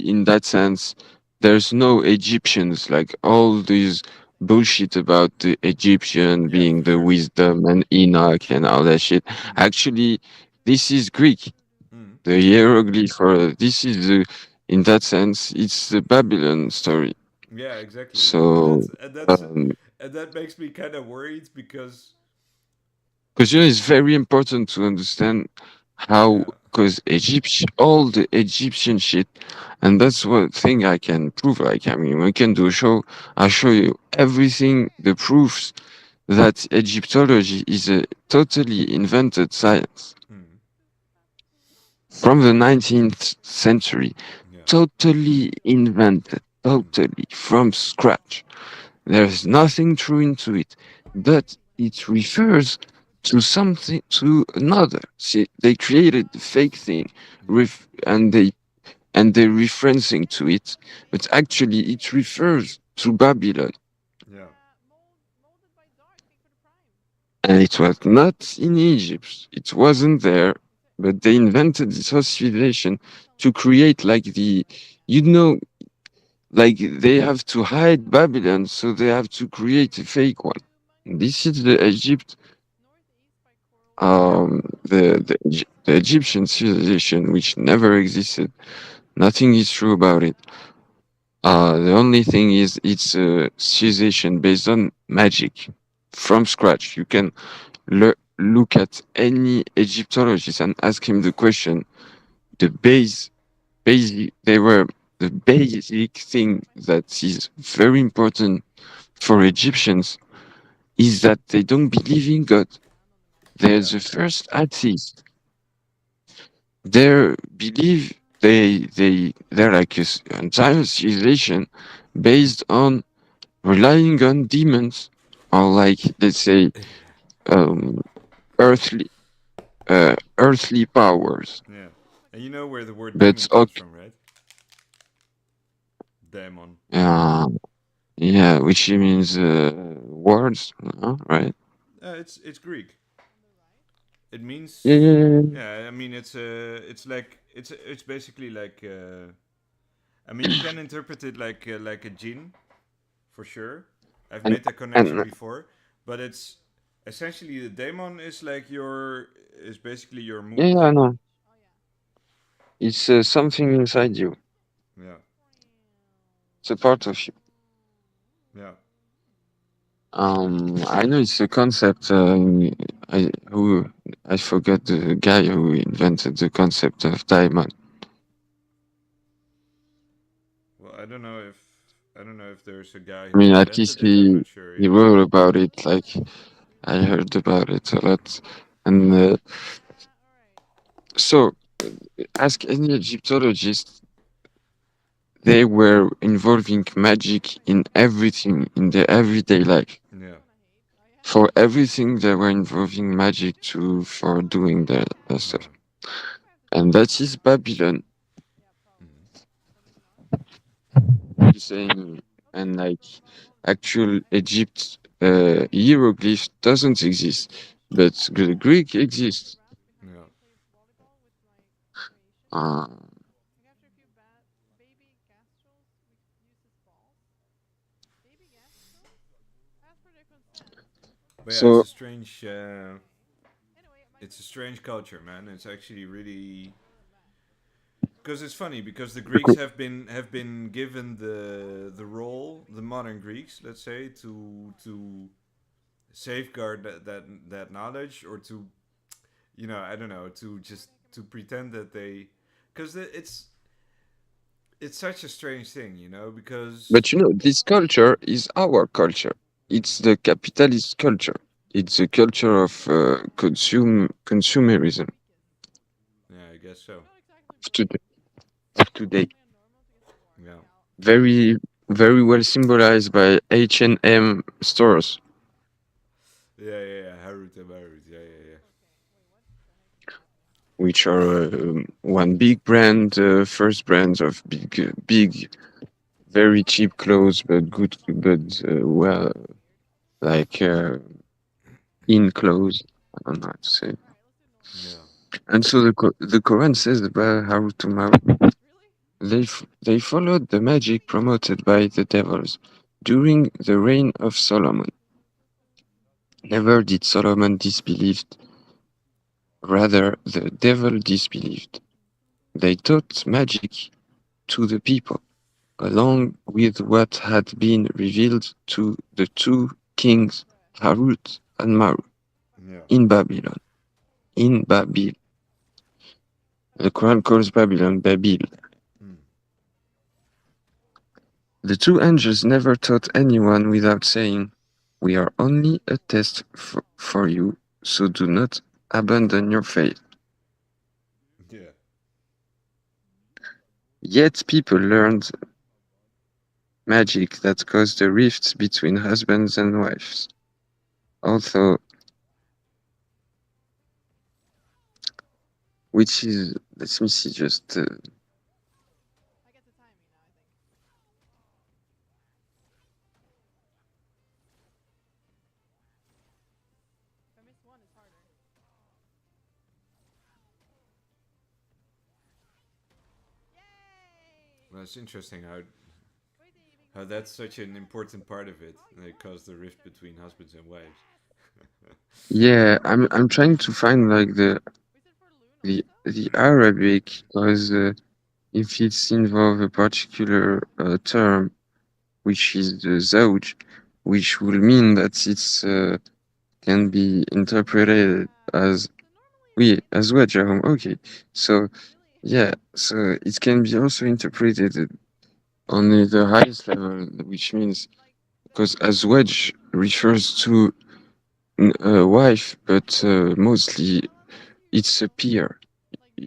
in that sense, there's no Egyptians. Like all these bullshit about the Egyptian Yeah, being for the sure. wisdom and Enoch and all that shit. Mm. Actually, this is Greek. Mm. The hieroglyph, or this is the, in that sense, it's the Babylon story. Yeah, exactly. So, um, And that makes me kind of worried because because it's very important to understand how, yeah. because Egypt, all the Egyptian shit, and that's one thing I can prove. Like, I mean, we can do a show. I'll show you everything, the proofs that Egyptology is a totally invented science Mm. from the 19th century. Yeah. Totally invented, Mm. totally from scratch. There's nothing true into it, but it refers to something, to another. See, they created the fake thing, Yeah. and they're referencing to it, but actually it refers to Babylon, Yeah. and it was not in Egypt. It wasn't there, but they invented this whole civilization to create like you know, like they have to hide Babylon, so they have to create a fake one. This is the Egypt, Yeah. the Egyptian civilization, which never existed. Nothing is true about it. The only thing is it's a civilization based on magic from scratch. You can look at any Egyptologist and ask him the question. The basic, they were the basic thing that is very important for Egyptians is that they don't believe in God. They're Yeah. the first atheists. Their belief, they're like an entire civilization based on relying on demons, or like let's say um, earthly earthly powers. Yeah. And you know where the word demon But comes okay, from, right? Daemon. uh, yeah, which means words, right? It's Greek. It Yeah, means yeah, yeah, yeah. yeah. I mean, it's like it's basically like I mean, you can interpret it like a jinn for sure. I've and made that connection and before, but it's essentially the daemon is like your is basically your yeah, mood. yeah, I know. It's something inside you. Yeah, It's a part of you. yeah. I know it's a concept. I forgot the guy who invented the concept of diamond. Well, I don't know if there's a guy I who mean, at least invented it. I'm not sure he yet. wrote about it. Like I heard about it a lot, and so ask any Egyptologist. They were involving magic in everything in their everyday life. Yeah. For everything, they were involving magic to for doing the stuff, Uh-huh. and that is Babylon. Mhm. You're saying, and like actual Egypt hieroglyph doesn't exist, but the Greek exists. Yeah. But yeah, So it's a strange culture, man. It's actually really because it's funny because the Greeks have been given the role, the modern Greeks, let's say, to safeguard that knowledge, or to, I don't know, to just to pretend that they, because it's such a strange thing, because but this culture is our culture. It's the capitalist culture. It's a culture of consumerism yeah, I guess so. of today. Of today. Yeah, Very, very well symbolized by H&M stores, yeah, Harut and Marut, yeah. which are one big brand, first brands of big, very cheap clothes, but good, but well, like in clothes. I don't know how to say. Yeah. And so the Quran says about Harut and Marut, they followed the magic promoted by the devils during the reign of Solomon. Never did Solomon disbelieved, rather the devil disbelieved. They taught magic to the people, along with what had been revealed to the two kings Harut and Marut Yeah. in Babylon. In Babil. The Quran calls Babylon Babil. Mm. The two angels never taught anyone without saying, "We are only a test for you, so do not abandon your faith." Yeah. Yet people learned magic that caused a rift between husbands and wives. Although, which is, let me see, just Well, it's interesting how that's such an important part of it. It caused the rift between husbands and wives. yeah, I'm trying to find like the Arabic because if it's involve a particular term, which is the zawj, which will mean that it's can be interpreted as we as well. Okay, so yeah, so it can be also interpreted on the highest level, which means because azwaj refers to a wife, but mostly it's a peer,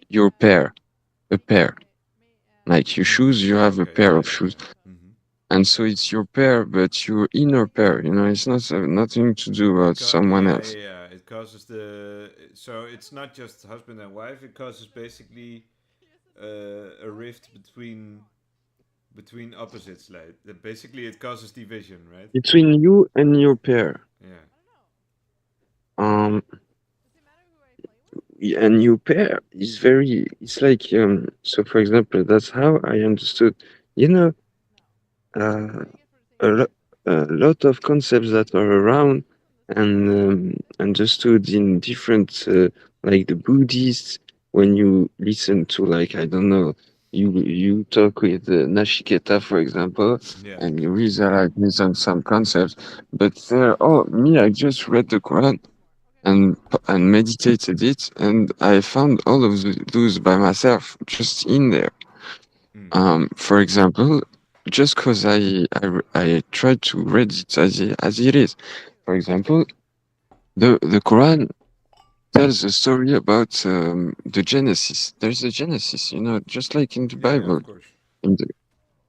your pair, a pair. Like you Mm. shoes, you Oh, have a okay, pair yeah. of shoes, Mm-hmm. and so it's your pair, but your inner pair. It's not nothing to do about someone else. Yeah. It causes the so it's not just husband and wife. It causes basically a rift between opposites. Like basically, it causes division, right? Between you and your pair. Yeah. Um, and your pair is very. It's like So, for example, that's how I understood. You know, uh, a lot of concepts that are around and understood in different, like the Buddhists. When you listen to, like, I don't know, you talk with Nashiketa, for example, Yeah. and you realize on some concepts, but me, I just read the Quran and meditated it, and I found all of those by myself, just in there. Mm. For example, just because I tried to read it as it is. For example, the Quran tells a story about the Genesis. There's a Genesis, just like in the Yeah. Bible. Of course. In the,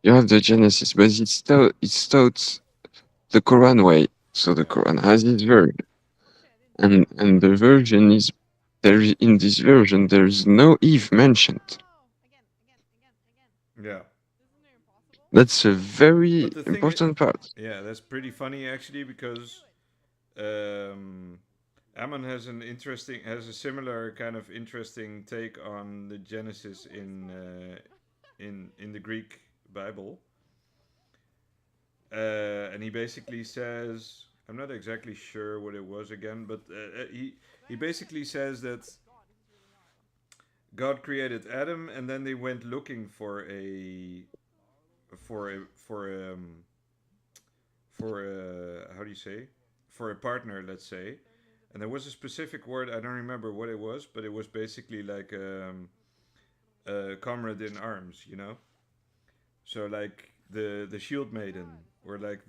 you have the Genesis, but it's taught the Quran way. So the Yeah. Quran has its version, and the version is there. In this version, there is no Eve mentioned. Yeah. That's a very But the thing is, important part. yeah, that's pretty funny actually because um, Ammon has a similar kind of interesting take on the Genesis in the Greek Bible, and he basically says I'm not exactly sure what it was again, but he basically says that God created Adam, and then they went looking for a how do you say, for a partner, let's say. And there was a specific word, I don't remember what it was, but it was basically like a comrade in arms, you know. So like the shield maiden, or like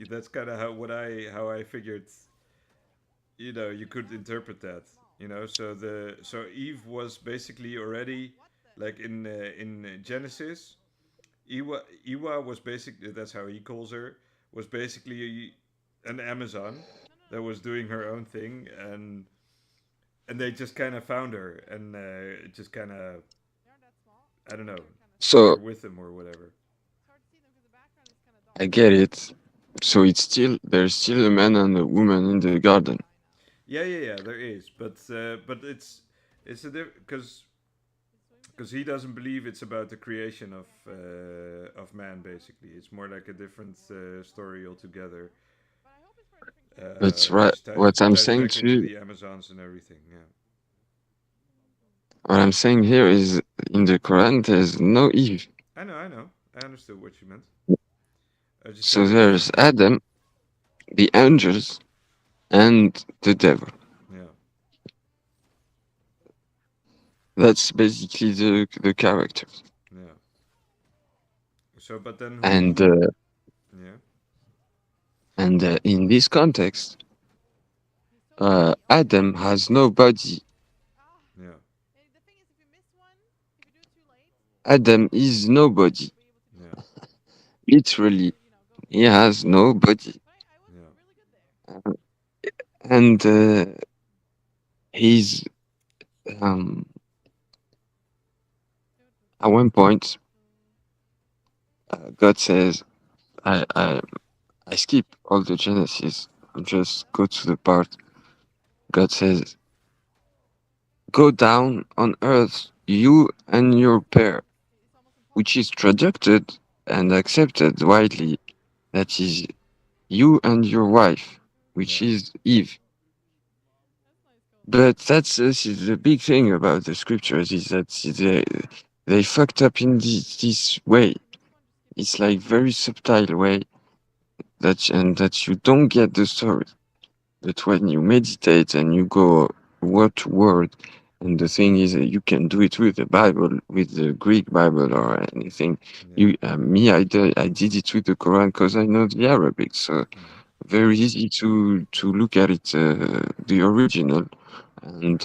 that's kind of how I figured, you could interpret that, so Eve was basically already, like in Genesis. Iwa was basically, that's how he calls her, was basically an Amazon that was doing her own thing, and they just kind of found her, and just kind of, I don't know, took her So with them or whatever. I get it. So it's still there's still a man and a woman in the garden. Yeah, yeah, yeah. There is, but it's a because he doesn't believe it's about the creation of man. Basically, it's more like a different story altogether, But right, which ties what I'm ties saying back to into you, the Amazons and everything. Yeah, what I'm saying here is in the Quran there's no Eve. I know. I understood what you meant. I just So said it there's differently. Adam, the angels, and the devil. Yeah, That's basically the characters. yeah. So, but then And who? Yeah, in this context, Adam has no body. yeah, Adam is nobody. yeah, Literally, he has no body. yeah, Uh, And he's um, at one point, God says, I, I I skip all the Genesis and just go to the part God says, "Go down on earth, you and your pair," which is traduced and accepted widely. That is, you and your wife, which yeah, is Eve. But that's the big thing about the scriptures is that they fucked up in this way. It's like very subtle way that you don't get the story. But when you meditate and you go word to word, and the thing is that you can do it with the Bible, with the Greek Bible or anything. yeah. I did it with the Quran because I know the Arabic, so Mm-hmm. very easy to look at it, the original, and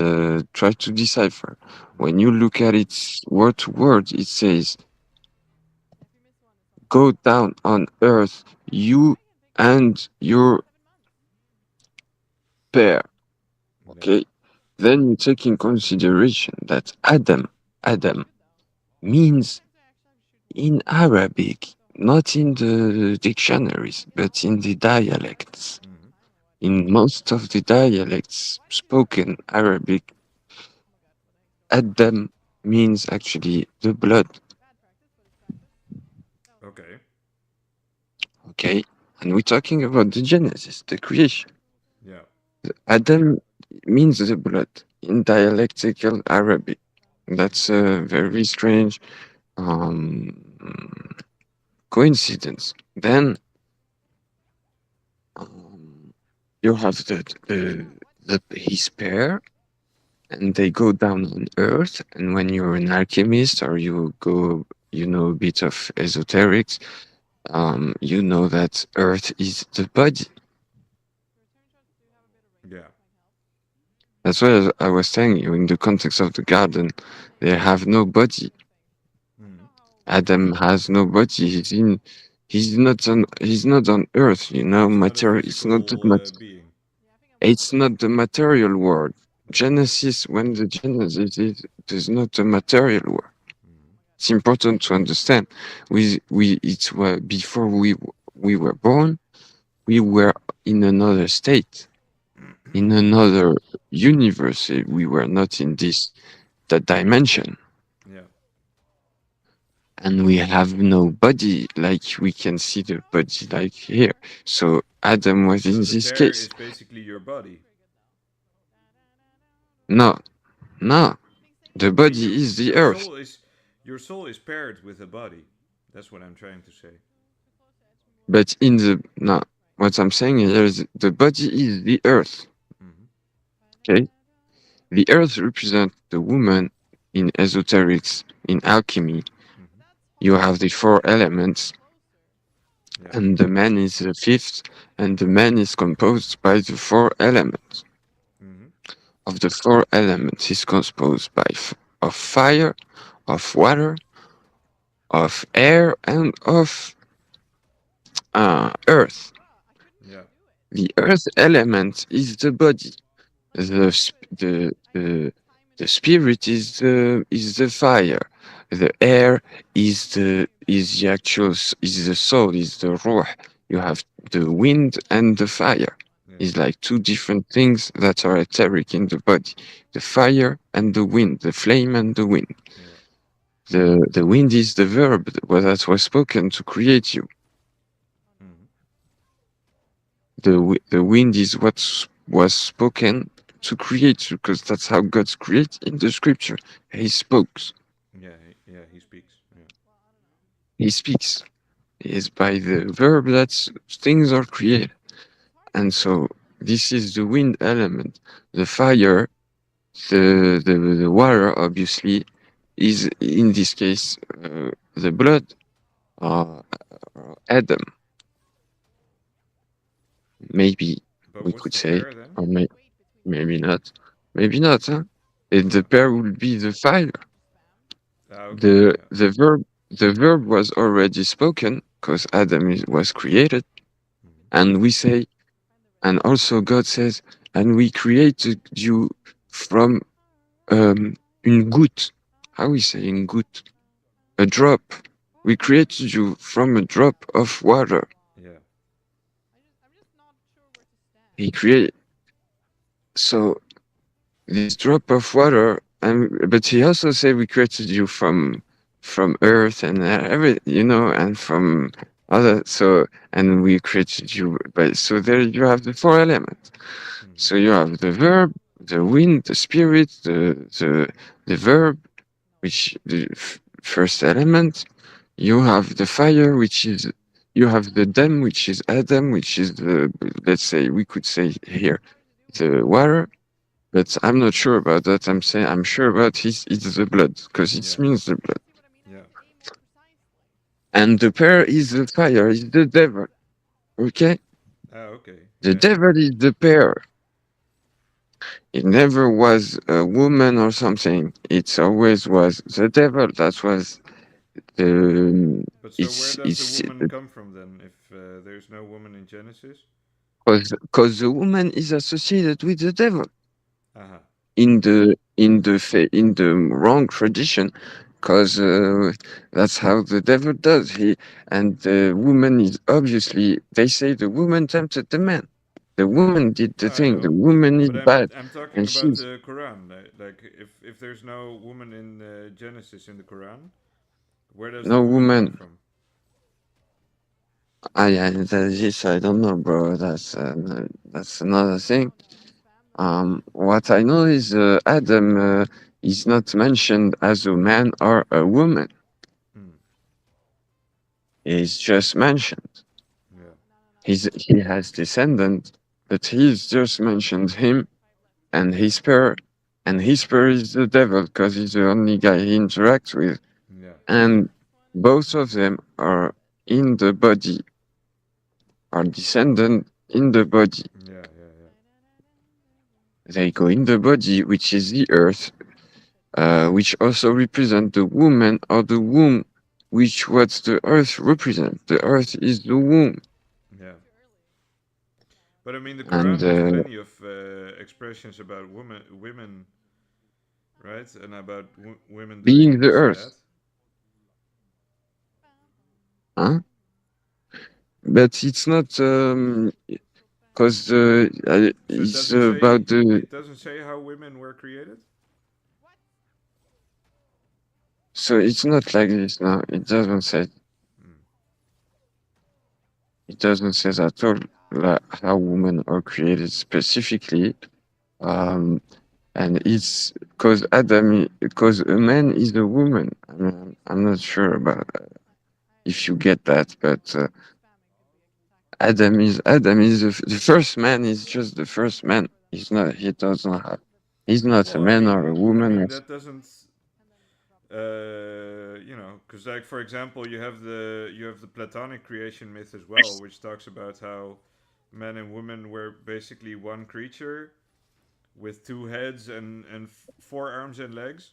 try to decipher. When you look at it word to word, it says, "Go down on earth, you and your pair." Yeah, Okay, then you take in consideration that Adam means in Arabic, not in the dictionaries, but in the dialects. mm-hmm. In most of the dialects spoken Arabic, Adam means actually the blood. Okay, Okay, and we're talking about the Genesis, the creation. yeah, Adam means the blood in dialectical Arabic. That's a very strange um, coincidence. Then um, you have his pair, and they go down on Earth. And when you're an alchemist or you know a bit of esoterics, you know that Earth is the body. yeah. That's why I was telling you in the context of the garden, they have no body. Mm-hmm. Adam has no body. He's not on Earth. You know, He's not a material. It's not physical being. the material world. Okay. Genesis, when the Genesis is not a material world. Mm-hmm. It's important to understand. It's before we were born, we were in another state, in another universe. We were not in that dimension. Yeah. and we have no body like we can see the body like here. So Adam was in So the this pair case. is basically your body. No, no, the I mean, body is the earth. your soul is paired with a body. That's what I'm trying to say. But in the no, what I'm saying here is the body is the earth. Mm-hmm. Okay, the earth represents the woman in esoterics, in alchemy. Mm-hmm. You have the four elements, Yeah. and the man is the fifth, and the man is composed by the four elements. Mm-hmm. Of the four elements, is composed by of fire, of water, of air, and of earth. Yeah. The earth element is the body. The the spirit is the fire. The air is the actual is the soul, is the ruh. You have the wind and the fire. Yeah. It's like two different things that are etheric in the body. The fire and the wind, the flame and the wind. Yeah. The wind is the verb that was spoken to create you. Mm-hmm. The wind is what was spoken to create you, because that's how God's created in the scripture. He spoke. Yeah. Yeah. He speaks. Yeah. He speaks. Is by the verb that things are created. And so this is the wind element. The fire, the water, obviously, is in this case the blood, uh, Adam, maybe But we what's could the say, pair then? or maybe not. Maybe not, huh? And the pair would be the fire. Ah, okay. The Yeah. the verb the verb was already spoken because Adam was created, Mm-hmm. and we say, and also God says, and we created you from une goutte. How we say une goutte? A drop. We created you from a drop of water. Yeah. He created so this drop of water, and but he also said we created you from earth and every and from other, so and we created you, but so there you have the four elements. Mm-hmm. So you have the verb, the wind, the spirit, the verb, which the first element. You have the fire, which is, you have the dam, which is Adam, which is the, let's say we could say here the water, but I'm not sure about that. I'm saying I'm sure about his it's the blood, because it Yeah. means the blood. Yeah. And the pair is the fire, is the devil. Okay? Ah, okay. The Yeah. Yeah. devil is the pair. It never was a woman or something. It always was the devil. That was the But so where does the it's woman come from then? If there's no woman in Genesis? because the woman is associated with the devil Aha. in the wrong tradition, because that's how the devil does. And the woman is obviously, they say the woman tempted the man. The woman did the I thing. The know. woman is But I'm bad, I'm talking and about she's the Quran. Like if there's no woman in Genesis in the Quran, where does the no woman come woman. from? This I don't know, bro. That's another thing. What I know is Adam is not mentioned as a man or a woman. Hmm. He's just mentioned. Yeah. He has descendants, but he's just mentioned him and his pair, and his pair is the devil because he's the only guy he interacts with, Yeah. and both of them are in the body, are descendant in the body. Yeah. Yeah. Yeah. They go in the body, which is the earth, which also represent the woman or the womb, which what the earth represents. The earth is the womb, Yeah. But I mean, the and Quran has plenty of expressions about women, right? And about women doing being the this and that. earth. Huh? But it's not because So it it's doesn't say, about the it doesn't say how women were created. So it's not like this now. Mm. It doesn't say at all like how women are created specifically. Um, and it's because a man is a woman. I mean, I'm not sure about if you get that, but Adam is the first man. Is just the first man. He's not. He doesn't have. He's not a Well, man or a I woman. mean that doesn't, because like for example, you have the Platonic creation myth as well, which talks about how men and women were basically one creature with two heads and four arms and legs,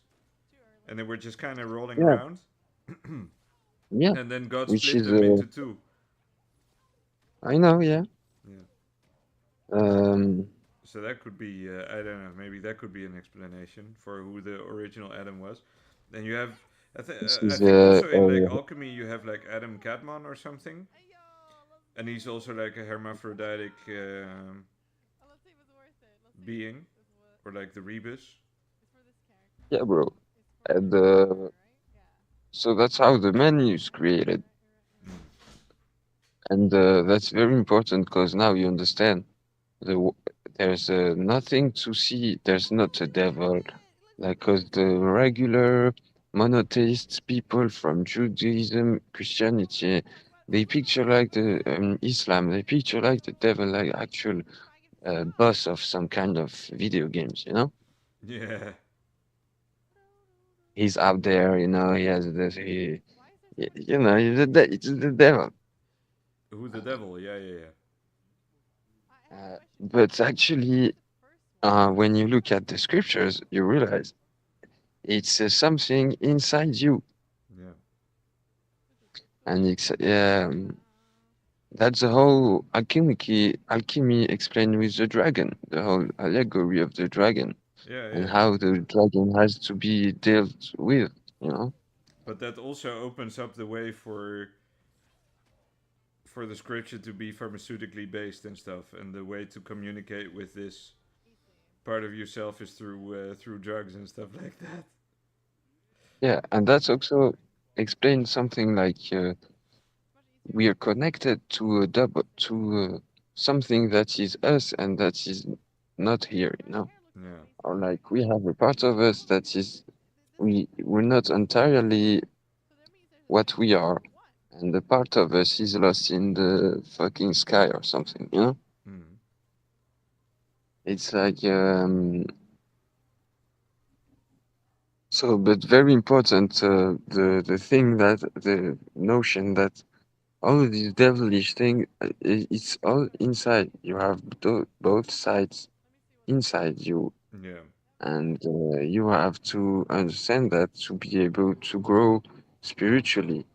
and they were just kind of rolling Yeah, around, yeah. and then God Which split is them into two. I know. Yeah. Yeah. Um. So that could be, I don't know, maybe that could be an explanation for who the original Adam was. Then you have, This I is think also in like alchemy you have like Adam Cadmon or something, and he's also like a hermaphroditic being, or like the rebus. yeah, bro. And so that's how the menu is created, and that's very important because now you understand the w- there's nothing to see. There's not a devil, like because the regular monotheist people from Judaism, Christianity, they picture like the Islam. They picture like the devil, like actual boss of some kind of video games. You know, Yeah. he's out there. You know, he has this. You know, it's the devil. Who the devil? Yeah, yeah, yeah. But actually, when you look at the scriptures, you realize it's something inside you, Yeah. and it's that's the whole alchemy explained with the dragon, the whole allegory of the dragon, Yeah, and yeah. how the dragon has to be dealt with. You know? But that also opens up the way for the scripture to be pharmaceutically based and stuff, and the way to communicate with this part of yourself is through drugs and stuff like that. Yeah, and that's also explains something like we are connected to a double to something that is us and that is not here. You know? Yeah. Or like we have a part of us that is we're not entirely what we are, and the part of us is lost in the fucking sky or something, you know? Mm. It's like so, but very important. The thing that the notion that all of this devilish thing, it's all inside. You have both sides inside you, Yeah. and you have to understand that to be able to grow spiritually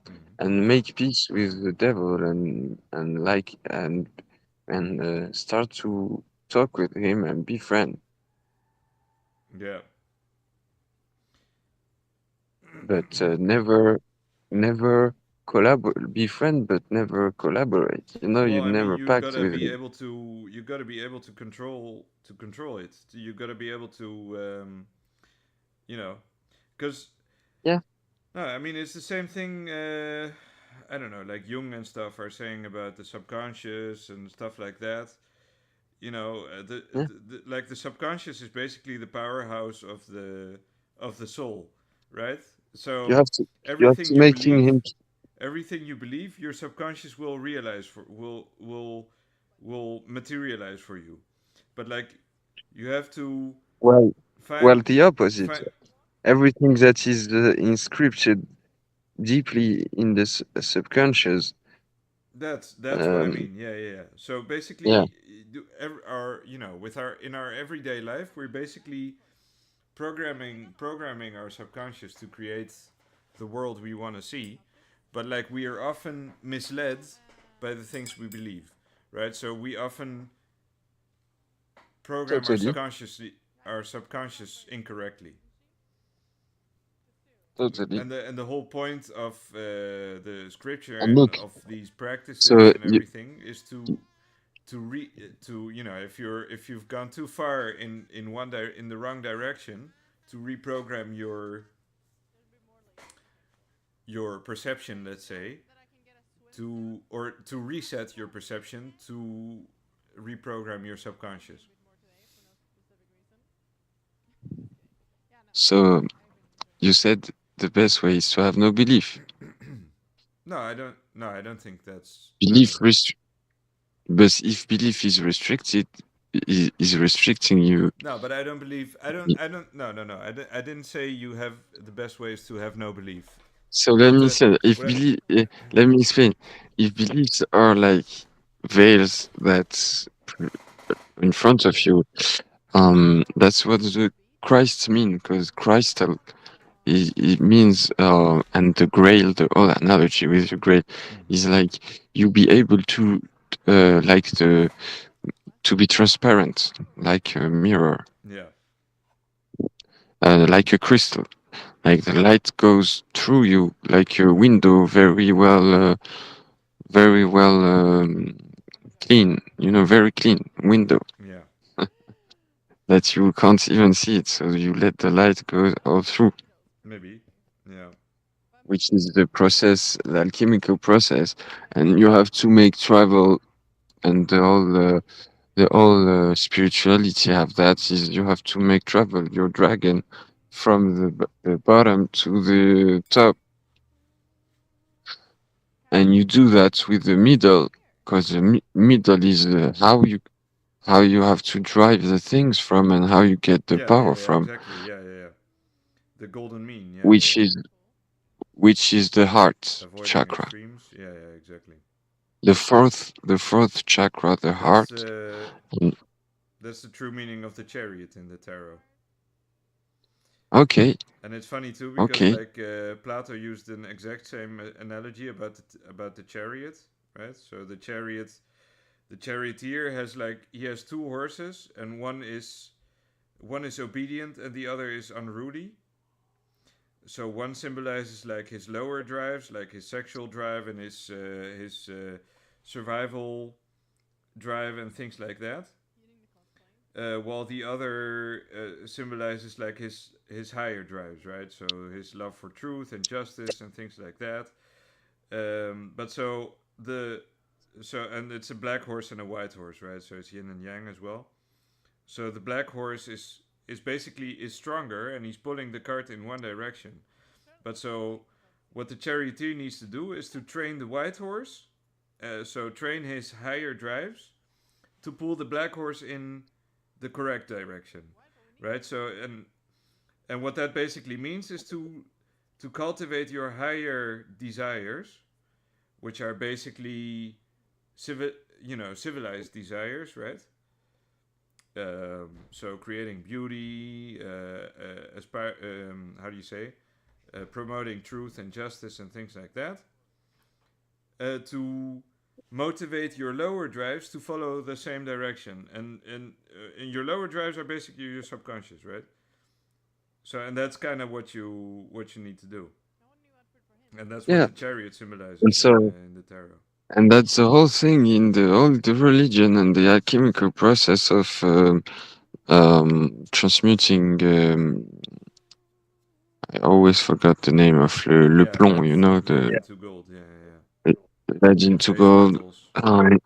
Mm. and make peace with the devil and like and start to talk with him and be friend, Yeah. but never collaborate. Be friend, but never collaborate. You know, Well, you'd I mean, never pact with him. you gotta be able to control it. You gotta be able to, you know, because Yeah, no, I mean it's the same thing. I don't know, like Jung and stuff are saying about the subconscious and stuff like that. You know, yeah. like the subconscious is basically the powerhouse of the soul, right? You So have to you have everything to you making believe him everything you believe, your subconscious will realize for will materialize for you. But like you have to well. find Well, the opposite. find Everything that is inscripted deeply in the subconscious. that's what I Um, mean. Yeah, yeah, yeah. So yeah, basically, our with our in our everyday life, we're basically programming our subconscious to create the world we want to see, but like we are often misled by the things we believe, right? So we often program totally, our subconscious incorrectly. totally. And the whole point of the scripture And and look, of these so practices and you everything is to re to if you've gone too far in in the wrong direction, to reprogram your perception, let's say, to or to reset your perception to reprogram your subconscious. So you said the best way is to have no belief. No, I don't. No, I don't think that's. Belief but if belief is restricted, is restricting you. No, but I don't believe. I don't. I don't. No, no, no. I didn't say you have the best way is to have no belief. So let What me the? say, if What? belief, let me explain. If beliefs are like veils that's in front of you, that's what the Christ mean, because Christ it means, and the Grail, the whole analogy with the Grail Mm-hmm. is like you be able to, like to be transparent, like a mirror, Yeah. like a crystal. Like the light goes through you, like a window, very well clean. You know, very clean window Yeah. that you can't even see it. So you let the light go all through, Maybe. Yeah. which is the process, the alchemical process, and you have to make travel and the whole spirituality have that is you have to make travel your dragon from the bottom to the top, and you do that with the middle, because the middle is how you have to drive the things from and how you get the Yeah. Yeah. power Yeah. from, Exactly. Yeah. Yeah. Yeah. The golden mean. Yeah. Yeah. which Yeah. is which is the heart Avoiding chakra, extremes. Yeah. Yeah. Exactly. the fourth chakra, the That's heart. uh. Mm, That's the true meaning of the chariot in the tarot. okay, And it's funny too because okay, like Plato used an exact same analogy about about the chariot, right? So the charioteer has like he has two horses, and one is obedient and the other is unruly. So one symbolizes like his lower drives, like his sexual drive and his survival drive and things like that. While the other symbolizes like his higher drives, right? So his love for truth and justice and things like that. But the and it's a black horse and a white horse, right? So it's yin and yang as well. So the black horse is basically is stronger and he's pulling the cart in one direction. But so what the charioteer needs to do is to train the white horse, so train his higher drives to pull the black horse in the correct direction, right? So and what that basically means is to cultivate your higher desires, which are basically civil, civilized desires, right? So creating beauty, how do you say, promoting truth and justice and things like that, to motivate your lower drives to follow the same direction, and your lower drives are basically your subconscious, right? So and that's kind of what you need to do, and that's what yeah. the chariot And symbolizes so in the tarot. and that's the whole thing in the religion and the alchemical process of transmuting. I always forgot the name of le Yeah, plomb. You know, lead the into gold. Yeah, yeah, yeah. lead into Base gold. metals. Um,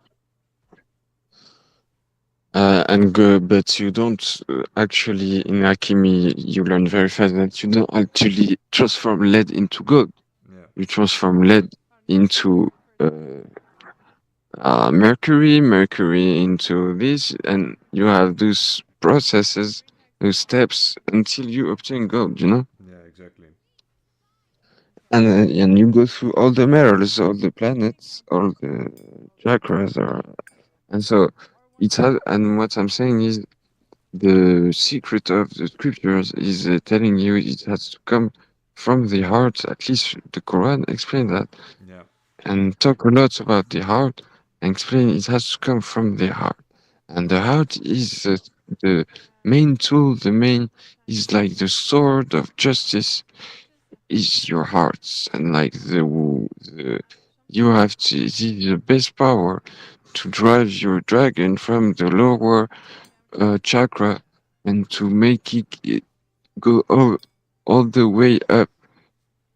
and go, but you don't actually in alchemy. You learn very fast that you don't actually transform lead into gold. Yeah, You transform lead into uh, mercury into this, and you have those processes, those steps until you obtain gold, you know? yeah, exactly. And you go through all the mirrors, all the planets, all the chakras, and so it has. And what I'm saying is the secret of the scriptures is telling you it has to come from the heart. At least the Quran explains that Yeah, and talk a lot about the heart and explain it has to come from the heart. And the heart is the main tool, the main is like the sword of justice is your heart. And like the you have to, it is the best power to drive your dragon from the lower chakra and to make it go all the way up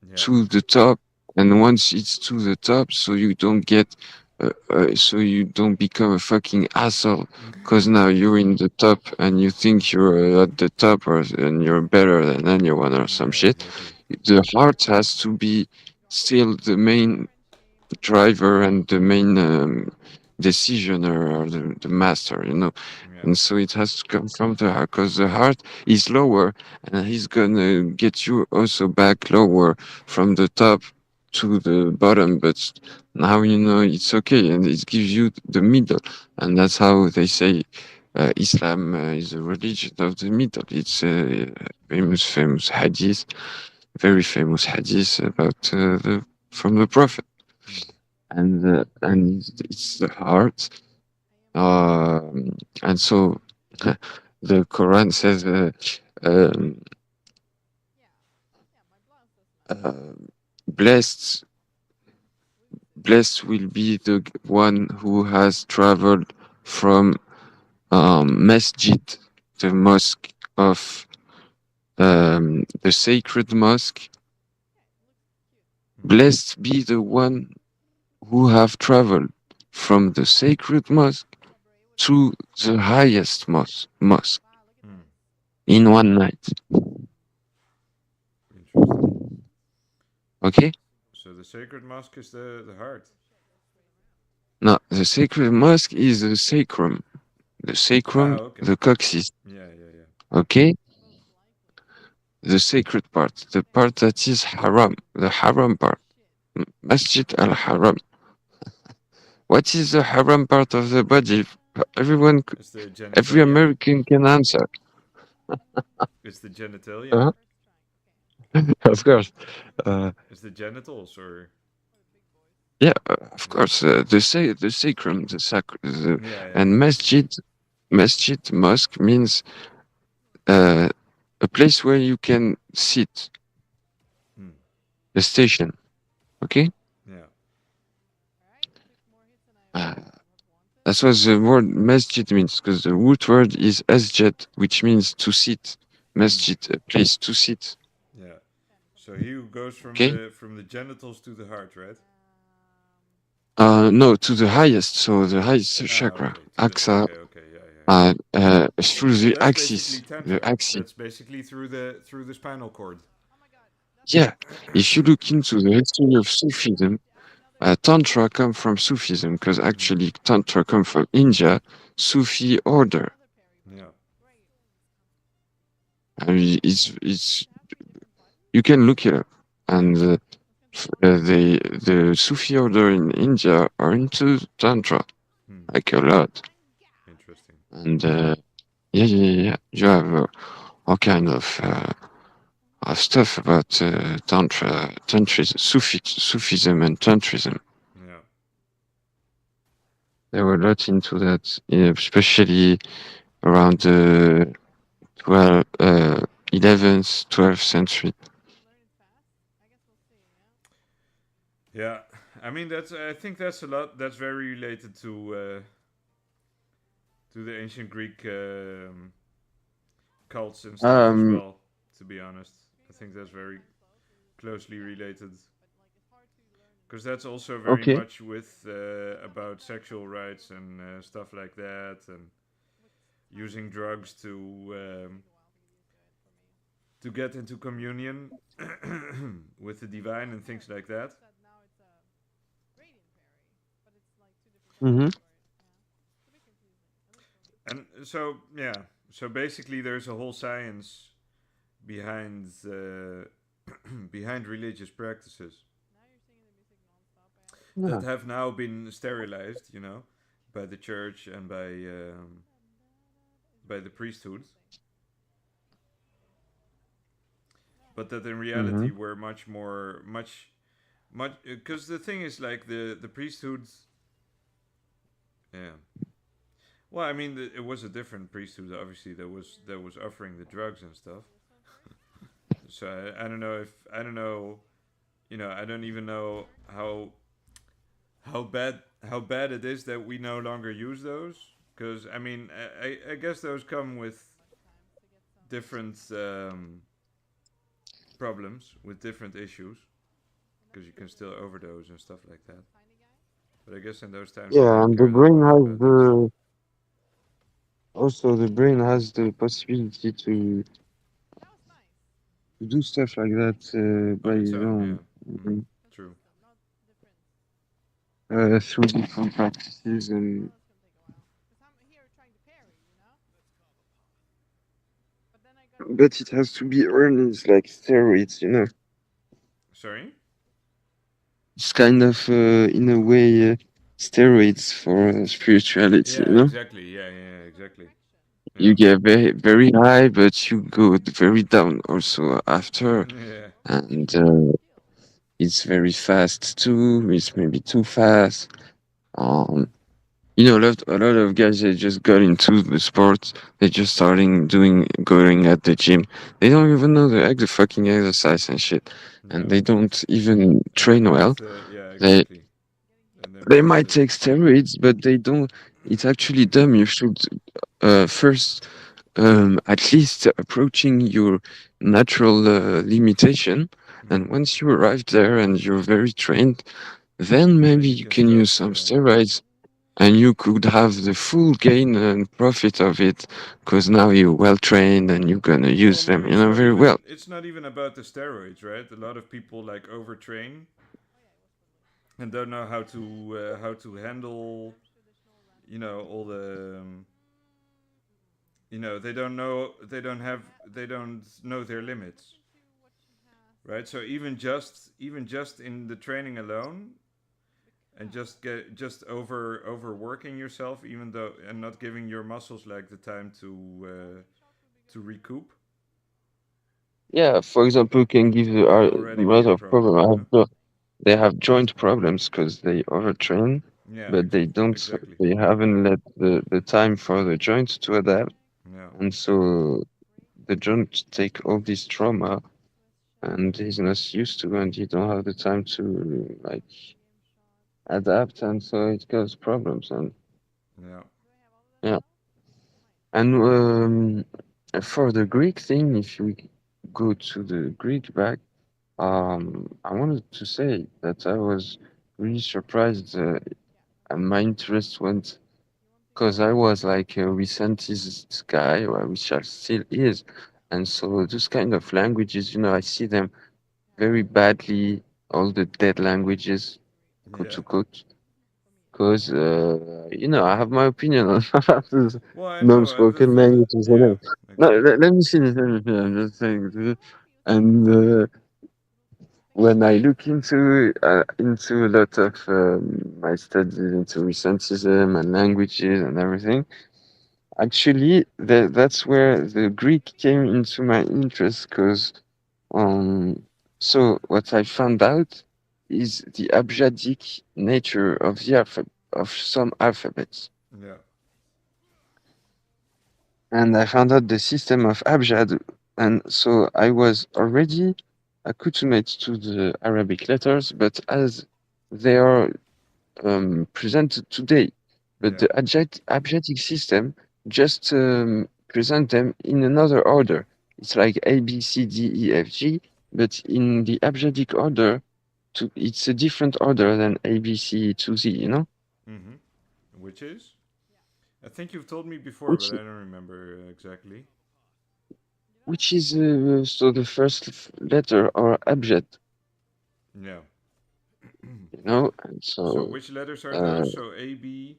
yeah, to the top and once it's to the top, so you don't get, so you don't become a fucking asshole, because now you're in the top and you think you're at the top, or and you're better than anyone or some Yeah, shit. exactly. The heart has to be still the main driver and the main decisioner, or the master, you know. Yeah. And so it has to come from the heart, because the heart is lower, and he's gonna get you also back lower from the top to the bottom. But now you know it's okay, and it gives you the middle, and that's how they say Islam is a religion of the middle. It's a famous hadith, very famous hadith about the from the Prophet, Mm. and it's the heart. And so the Quran says, um, uh, blessed, blessed will be the one who has traveled from masjid, the mosque of the sacred mosque. Mm. Blessed be the one who have traveled from the sacred mosque to the highest mosque Mm. in one night. Interesting. Okay? So the sacred mosque is the heart. Now, the sacred mosque is the Ah, sacrum, okay. the coccyx. Yeah, yeah, yeah. Okay? The sacred part, the part that is haram, the haram part. Masjid al Haram. What is the haram part of the body? Everyone, It's the every genitalia. American can answer. It's the genitalia. Uh-huh. Of course. Uh, It's the genitals, or yeah, of course. The sacrum, yeah, yeah, and exactly. masjid, mosque means uh, a place where you can sit, Mm. a station. Okay? Yeah. Uh, that's what the word masjid means, because the root word is asjad, which means to sit. Mm. Masjid, a place to sit. Yeah. So he who goes Okay? from the genitals to the heart, right? No, to the highest. So the highest Ah, chakra, okay. To the aksa, okay, yeah, yeah, yeah. through So the that's basically axis. The tantra. axis. That's basically through the spinal cord. Yeah. If you look into the history of Sufism, Tantra come from Sufism, because Mm. actually Tantra come from India, Sufi order. Yeah. I mean, it's you can look it up, and the Sufi order in India are into Tantra, Hmm. like a lot, Interesting. and yeah. You have all kind of stuff about Tantrism, Sufism, and Tantrism. Yeah. They were a lot into that, yeah, especially around the 11th, 12th century. Yeah. I mean, that's. I think that's a lot. That's very related to the ancient Greek cults and stuff as Um, well. To be honest, I think that's very closely related. Because that's also very okay. much with about sexual rights and stuff like that, and using drugs to get into communion with the divine and things like that. Mm-hmm. And so yeah, so basically there's a whole science behind behind religious practices that Yeah. have now been sterilized, you know, by the church and by the priesthood, but that in Mm-hmm. reality were much because the thing is like the priesthood. Yeah. Well, I mean, it was a different priesthood. Obviously, that was offering the drugs and stuff. So I don't know if I don't know. You know, I don't even know how bad it is that we no longer use those. Because I mean, I guess those come with different problems, with different issues. because you can still overdose and stuff like that. But I guess in those times they Yeah, didn't and the care that brain much has about that stuff. the brain has the possibility to do stuff like that by On its its own, own, yeah. True. through different practices, and but it has to be earned. It's like steroids, you know. Sorry. It's kind of in a way steroids for spirituality, Yeah, you know. exactly. Yeah, exactly. You Yeah. get very high, but you go very down also after, Yeah. and it's very fast too. It's maybe too fast. Um, you know, a lot of guys they just got into the sport. They just starting going at the gym. They don't even know the fucking exercise and shit, and No. they don't even And they train might. well. Yeah, They exactly. And they they might. might take steroids, but they don't. It's actually dumb. You should first at least approaching your natural limitation. And Mhm. once you arrive there and you're very trained, then maybe Then you you can can use start. some steroids and you could have the full gain and profit of it because now you're well trained and you're gonna Well, use them, maybe you know, very well. it's not even about the steroids, right? A lot of people like overtrain and don't know how to handle, all the they don't know their limits, right? So even just in the training alone and just overworking yourself, even though and not giving your muscles like the time to recoup, Yeah, for example, can give can a already be lot a of problem, problem. you know? They have joint problems because they overtrain, Yeah, but they don't. exactly. They haven't let the time for the joints to adapt, Yeah, and so the joint take all this trauma, and he's not used to, and he don't have the time to like adapt, and so it causes problems. And yeah, yeah, and for the Greek thing, if we go to the Greek back, I wanted to say that I was really surprised, and my interest went because I was like a recentist guy, which I still is, and so those kind of languages, I see them very badly. All the dead languages, quote yeah. to quote, because I have my opinion on those Well, I know. non-spoken languages and Yeah, all. No, exactly. let me finish. Let me finish. I'm just saying, and when I look into a lot of my studies into recentism and languages and everything, actually that's where the Greek came into my interest because so what I found out is the abjadic nature of the of some alphabets, Yeah. and I found out the system of abjad, and so I was already accoutumate to the Arabic letters, but as they are presented today, but Yeah. the abjadic system just present them in another order. It's like A, B, C, D, E, F, G, but in the abjadic order, it's a different order than A, B, C to Z, Mm-hmm. Which is? I think you've told me before, but which I don't remember exactly. which is so the first letter are abjad, Yeah. and So so which letters are uh, those? So A, B,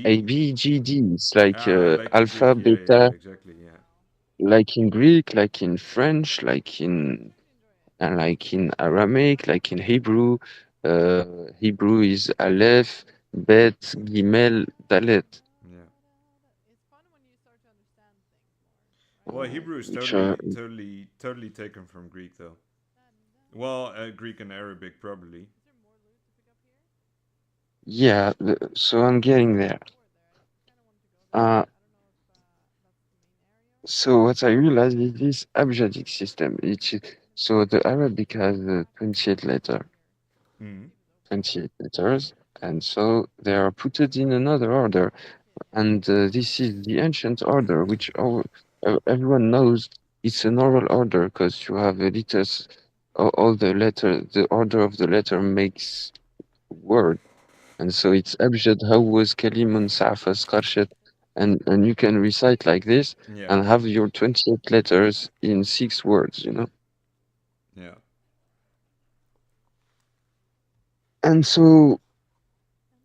A, G. B, G, D. It's like Like in alpha, Greek. Yeah, beta, exactly. Yeah. like in Greek, like in French, like in Aramaic, like in Hebrew. Hebrew is Aleph, Bet, Gimel, Dalet, Yeah. Well, Hebrew is which are totally taken from Greek, though. Well, Greek and Arabic probably. yeah. So I'm getting there. Uh, so what I realized is this abjadic system. So the Arabic has 28 Mm. 28 letters, and so they are put in another order. And this is the ancient order, which everyone knows it's an oral order because you have letters all the letter, the order of the letter makes word. And so it's أبجد هوز كلم سعفس قرشت, and you can recite like this Yeah. and have your 28 letters in 6 words, you know. Yeah. And so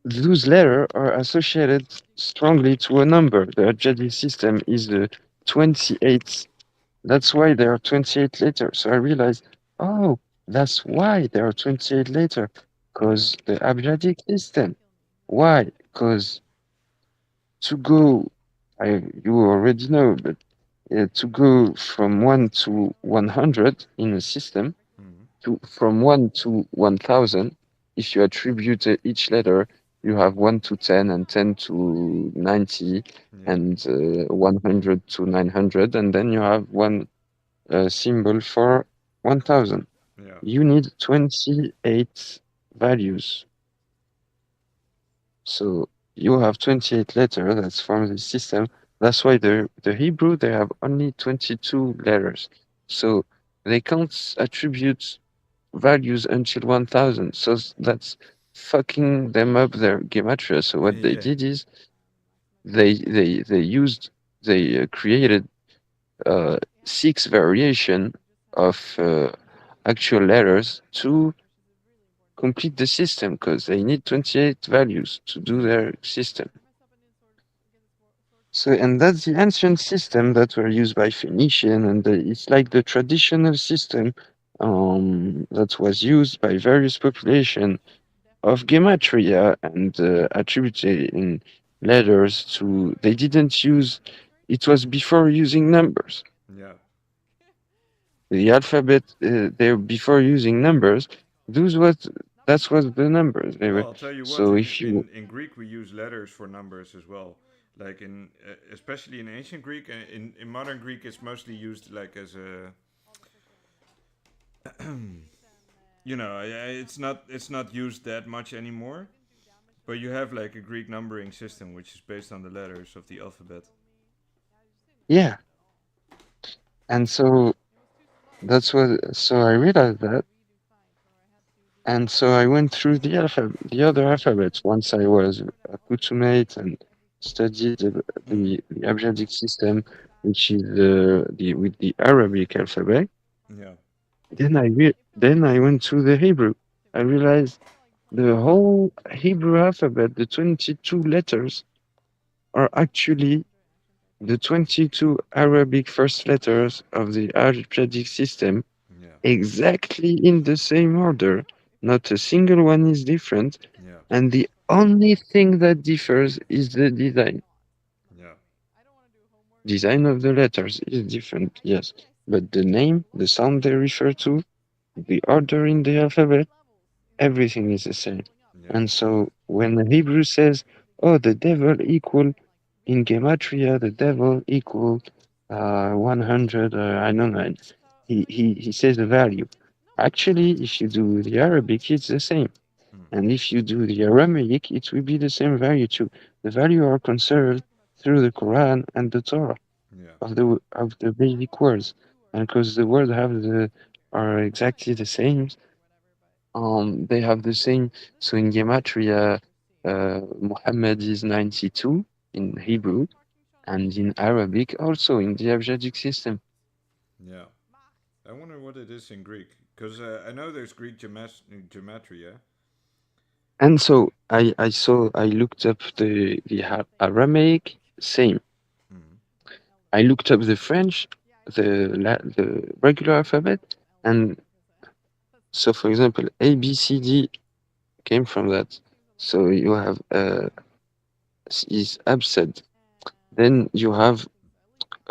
those letters are associated strongly to a number. The adjective system is the 28. That's why there are 28 letters. So I realized, oh, that's why there are 28 letters. Yeah. Because the abjadic system. Why? Because to go, you already know, but to go from 1 to 100 in a system, Mm-hmm. from 1 to 1000, if you attribute each letter, you have 1 to 10 and 10 to 90 Yeah. and 100 to 900, and then you have one symbol for 1000. Yeah. You need 28 values. So you have 28 letters that form the system. That's why the Hebrew, they have only 22 letters. So they can't attribute values until 1000. So that's fucking them up their gematria. So what they Yeah. did is they created 6 variation of actual letters to complete the system because they need 28 values to do Yeah. their system. So, and that's the ancient system that were used by Phoenician, and it's like the traditional system that was used by various population of gematria and attributing letters to. They didn't use. It was before using numbers. Yeah. The alphabet, they before using numbers. Those was That's what the numbers they Well, were. I'll tell you what. So In if you in Greek, we use letters for numbers as well. Like in especially in ancient Greek, in modern Greek, it's mostly used like as a it's not used that much anymore. But you have like a Greek numbering system, which is based on the letters of the alphabet. yeah, and so that's what. So I realized that. And so I went through the other alphabets once I was accoutumate and studied Mm. the Abjadic system, which is with the Arabic alphabet. Yeah. Then I went through the Hebrew. I realized the whole Hebrew alphabet, the 22 letters, are actually the 22 Arabic first letters of the Abjadic system, Yeah. exactly in the same order. Not a single one is different. Yeah. And the only thing that differs is the design. Yeah. Design of the letters is different, yes. But the name, the sound they refer to, the order in the alphabet, everything is the same. Yeah. And so when the Hebrew says, oh, the devil equal in Gematria, the devil equal 100, I don't know, he says the value. Actually, if you do the Arabic, it's the same. Mm. And if you do the Aramaic, it will be the same value too. The value are conserved through the Quran and the Torah Yeah. of the basic words, and because the words are exactly the same, they have the same. So in Gematria, Muhammad is 92 in Hebrew, and in Arabic also in the Abjadic system. Yeah. I wonder what it is in Greek, because I know there's Greek gematria. Yeah. And so I looked up the Aramaic, same. Mm. I looked up the French, the regular alphabet, and so for example, A B C D came from that. So you have is absent. Then you have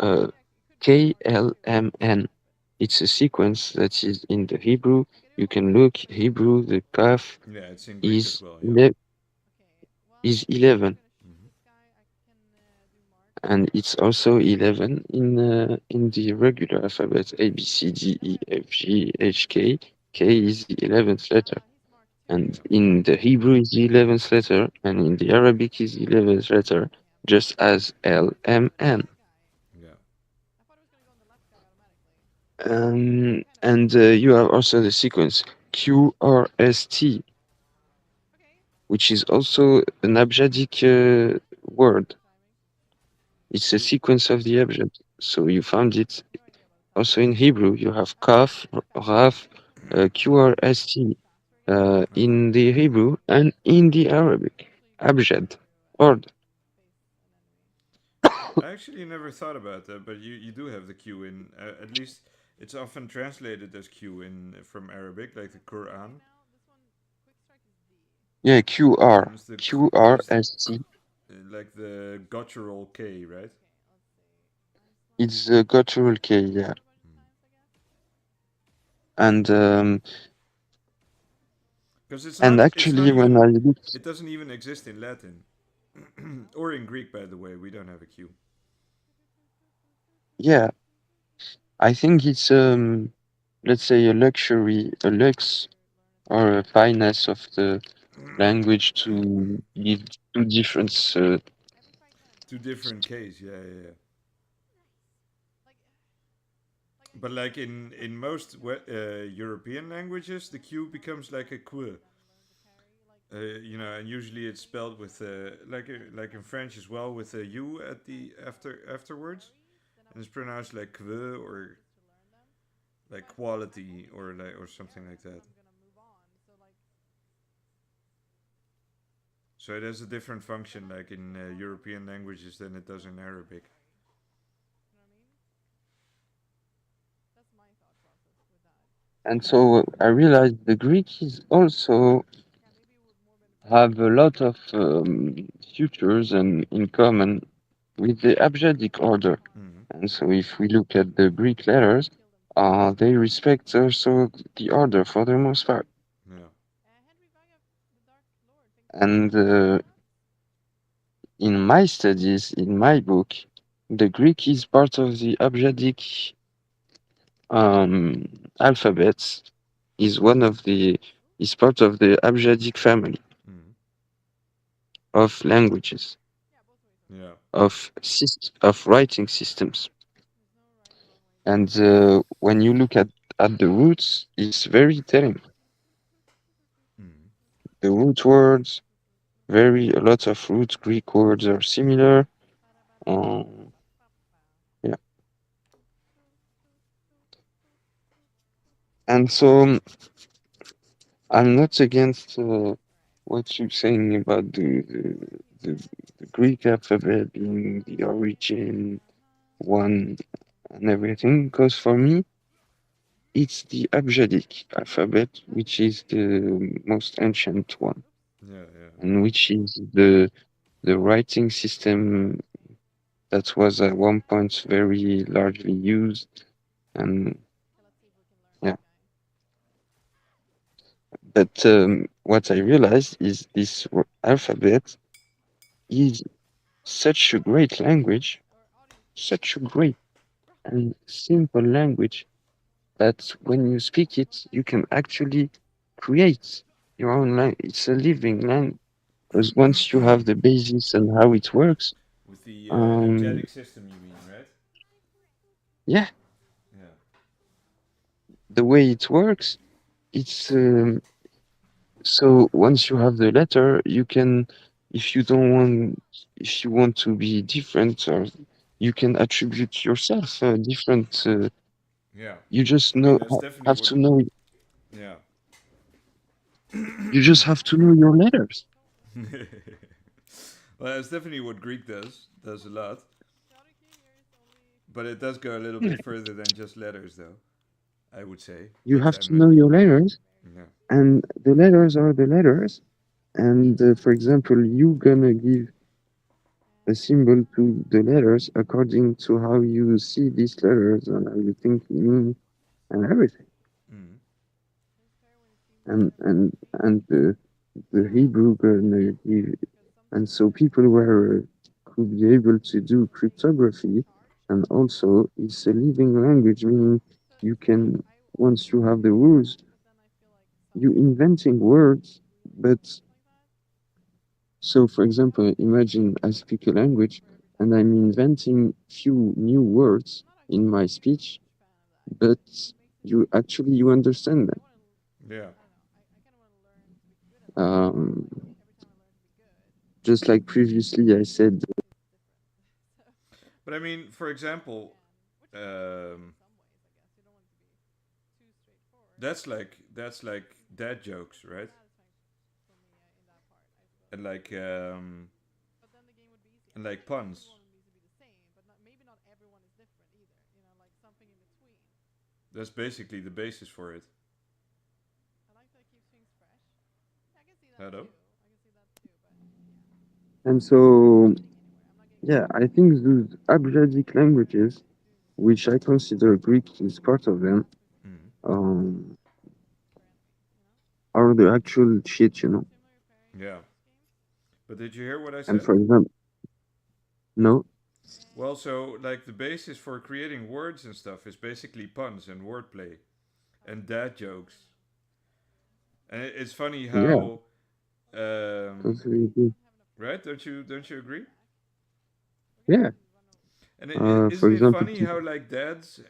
uh, KLMN. It's a sequence that is in the Hebrew. You can look Hebrew. The kaf Yeah, it's in Greek as is well. Yeah. ele- is 11, Mm-hmm. and it's also 11 in the regular alphabet A B C D E F G H K. K is the 11th letter, and Yeah. in the Hebrew is the 11th letter, and in the Arabic is the 11th letter, just as LMN. Yeah. And you have also the sequence QRST, which is also an abjadic word. It's a sequence of the abjad. So you found it also in Hebrew. You have Kaf, Raf, QRST Uh-huh. in the Hebrew and in the Arabic. Abjad word. I actually never thought about that, but you do have the Q in. At least it's often translated as Q in from Arabic, like the Quran. Yeah, QR. It's the it's the QRST. like the guttural K, right? It's a guttural K, yeah. And Because and it's not actually when I even looked, it doesn't even exist in Latin or in Greek, by the way. We don't have a Q. yeah, I think it's let's say a luxury, a lux or a fineness of the language to give two different Two different Ks, yeah, yeah, yeah. But like in most European languages, the Q becomes like a Q. And usually it's spelled with like in French as well with a U at the afterwards, and it's pronounced like Q or like quality or something like that. So it has a different function like in European languages than it does in Arabic. and so I realized the Greek is also have a lot of features and in common with the abjadic order. Mm. And so if we look at the Greek letters, they respect also the order for the most part. Yeah. And in my studies, in my book, the Greek is part of the abjadic um, alphabets, is one of the is part of the abjadic family Mm. of languages, Yeah. of writing systems. And when you look at the roots, it's very telling. Mm. The root words, very a lot of root Greek words are similar. Um, yeah, and so I'm not against what you're saying about the Greek alphabet being the origin one and everything, because for me it's the Abjadic alphabet which is the most ancient one, Yeah. Yeah. and which is the writing system that was at one point very largely used. And yeah, but what I realized is this alphabet is such a great language, such a great and simple language that when you speak it, you can actually create your own language. It's a living language because once you have the basis and how it works, With the um, abjadic system, you mean, right? yeah, Yeah. the way it works, it's so once you have the letter, you can, if you don't want, if you want to be different, or you can attribute yourself different. Yeah. You just I mean, know that's definitely have what. to know. Yeah. You just have to know your letters. Well, that's definitely what Greek does a lot, but it does go a little bit further than just letters, though. I would say, You but have to know your letters, yeah. and the letters are the letters. And for example, you gonna give a symbol to the letters according to how you see these letters and how you think it means and everything. Mm. And the Hebrew gonna give, and so people were could be able to do cryptography, and also it's a living language, meaning you can once you have the rules, you inventing words, but so, for example, imagine I speak a language and I'm inventing few new words in my speech, but you understand them. Yeah. Um, just like previously I said, But I mean, for example, um, that's like dad jokes, right? And like puns. That's basically the basis for it. Hello. and so yeah, I think those abjadic languages, which I consider Greek is part of them, Mm. um, are the actual shit. Yeah. But did you hear what I And said? for example, no, Well, so like the basis for creating words and stuff is basically puns and wordplay and dad jokes. And it's funny yeah, how, um, totally agree. right? Don't you agree? Yeah, And for isn't it example, funny how like dads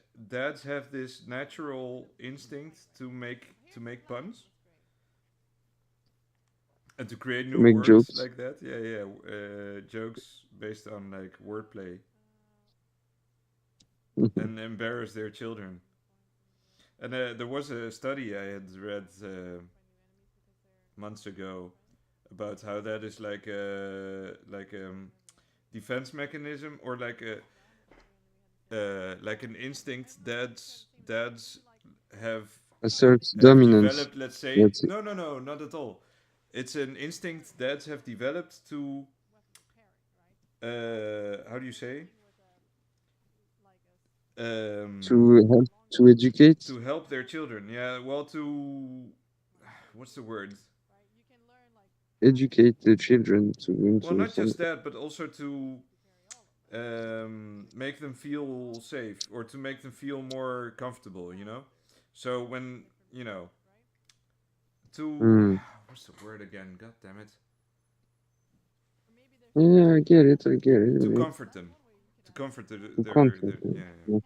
have this natural instinct to make puns and to create to new make words jokes. like that? Yeah, yeah. Jokes based on like wordplay and embarrass their children. And there was a study I had read months ago about how that is like defense mechanism or like an instinct dads have Asserts have dominance. developed. Let's say That's it. no, not at all. It's an instinct dads have developed to how do you say um, To help to educate, to help their children. Yeah, well, to what's the word? educate the children to Well, into not just something. that, but also to make them feel safe or to make them feel more comfortable. So when to Mm. what's the word again? God damn it! Yeah, I get it. I get it. To Mate. comfort them, to comfort To their content. yeah. Yeah,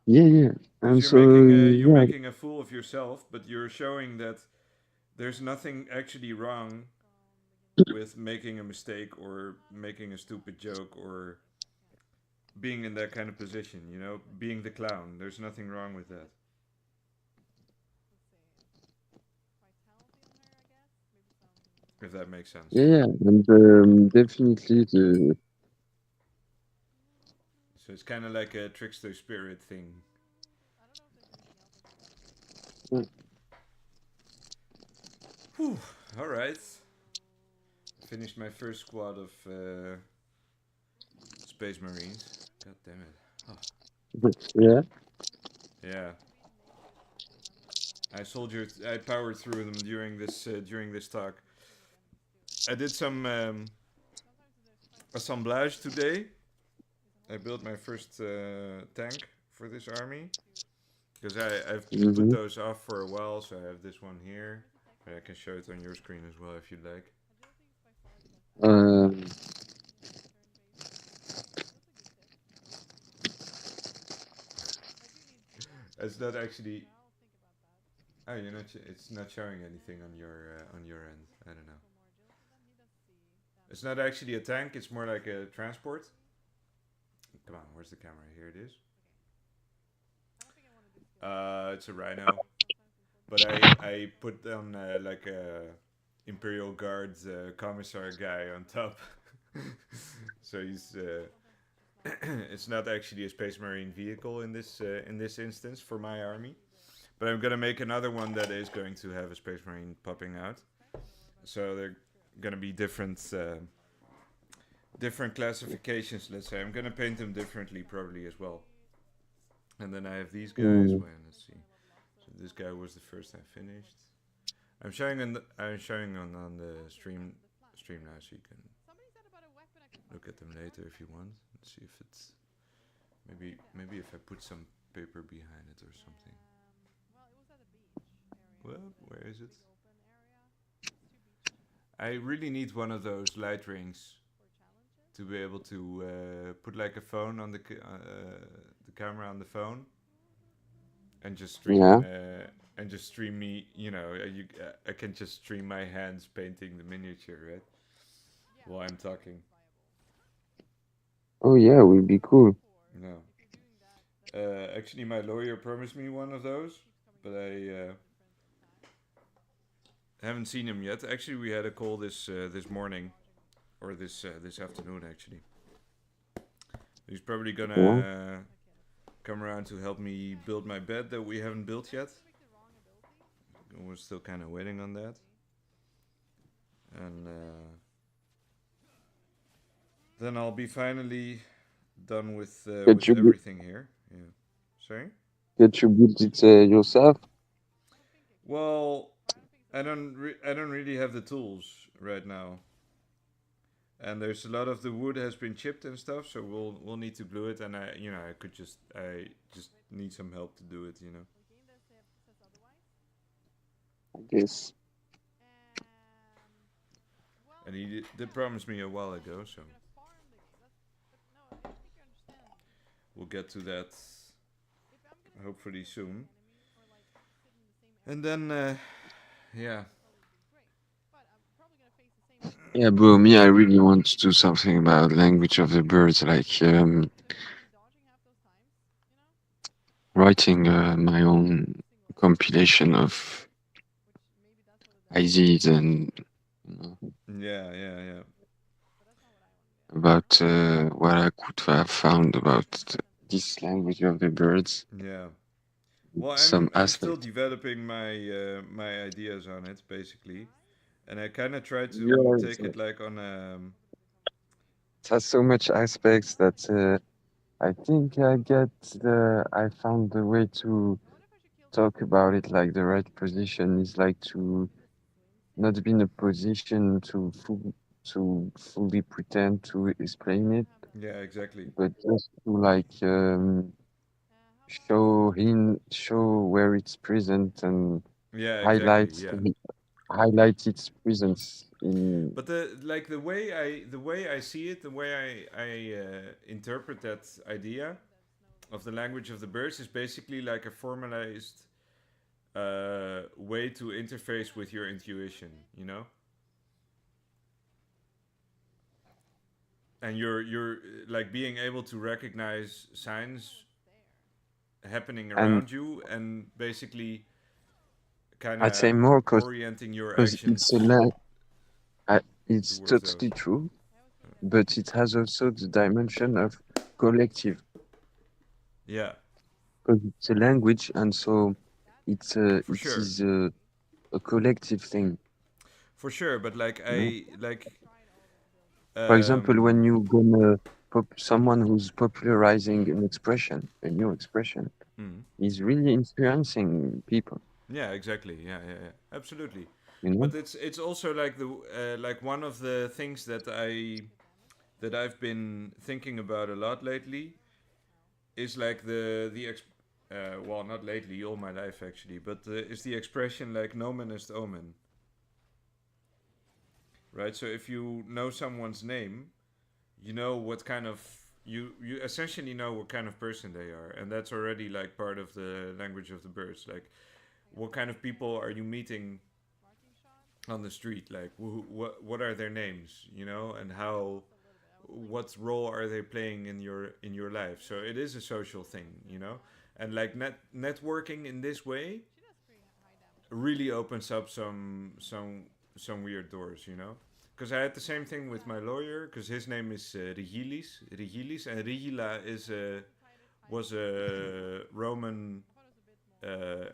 yeah, yeah. Because And you're so making you're yeah, making a fool of yourself, but you're showing that there's nothing actually wrong with making a mistake or making a stupid joke or being in that kind of position. Being the clown. There's nothing wrong with that. If that makes sense. yeah, yeah. And definitely the So it's kind of like a trickster spirit thing. Whew. All right. Finished my first squad of Space Marines. God damn it. Oh, yeah. yeah. I powered through them during this talk. I did some assemblage today. I built my first tank for this army because I've put Mm-hmm. those off for a while. So I have this one here. I can show it on your screen as well if you'd like. Um, It's not actually. Oh, you're not. It's not showing anything on your end. I don't know. It's not actually a tank. It's more like a transport. Come on, where's the camera? Here it is. It's a Rhino, but I put on like a Imperial Guard commissar guy on top. So he's. It's not actually a Space Marine vehicle in this instance for my army, but I'm gonna make another one that is going to have a Space Marine popping out. So they're gonna be different classifications. Let's say I'm gonna paint them differently probably as well. And then I have these guys. mm, Well, let's see. So this guy was the first I finished. I'm showing on the stream now, so you can look at them later if you want. Let's see if it's maybe if I put some paper behind it or something. Well, where is it? I really need one of those light rings. to be able to put like a phone on the camera on the phone and just Yeah. stream me. I can just stream my hands painting the miniature, right? While I'm talking. Oh yeah, will be cool. No. Actually, my lawyer promised me one of those, but I haven't seen him yet. Actually, we had a call this morning or this afternoon. Actually, he's probably Yeah. gonna come around to help me build my bed that we haven't built yet. We're still kind of waiting on that, and then I'll be finally done Get with you bu- everything here. Yeah. Sorry. get you build it yourself. Well, I don't really have the tools right now. And there's a lot of the wood has been chipped and stuff, so we'll need to glue it. And I just need some help to do it. I guess. And he did promise me a while ago, so we'll get to that hopefully soon. And then yeah, Yeah, bro. Me, I really want to do something about language of the birds, like writing my own compilation of ideas and you know, yeah. about what I could have found about this language of the birds, Yeah. Well, some I'm still aspects. developing my ideas on it basically, and I kind of try to Yours take it like on it has so much aspects that I think I found the way to talk about it, like the right position is like to not be in a position to fully pretend to explain it, yeah, exactly. but just to like show where it's present and Yeah, exactly. highlight Yeah. highlight its presence in. But the way I see it, the way I interpret that idea of the language of the birds is basically like a formalized way to interface with your intuition, and you're like being able to recognize signs happening And around you and basically kind I'd say of more because orienting your it's a actions it's towards those. totally true, but it has also the dimension of collective Yeah, because it's a language, and so for it sure, is a collective thing. for sure. But like You know, I like for example, when um you gonna someone who's popularizing an expression, a new expression, mm, is really influencing people. yeah, exactly. Yeah. Absolutely. You know, But it's also like the like one of the things that I've been thinking about a lot lately is like well, not lately, all my life actually, but is the expression like nomen est omen, right? So if you know someone's name, you know what kind of you essentially know what kind of person they are, and that's already like part of the language of the birds. Like, what kind of people are you meeting on the street? Like, what are their names? And how what role are they playing in your life? So it is a social thing, and like networking in this way really opens up some weird doors, because I had the same thing with my lawyer, because his name is Rigilis, and Rigila was a Roman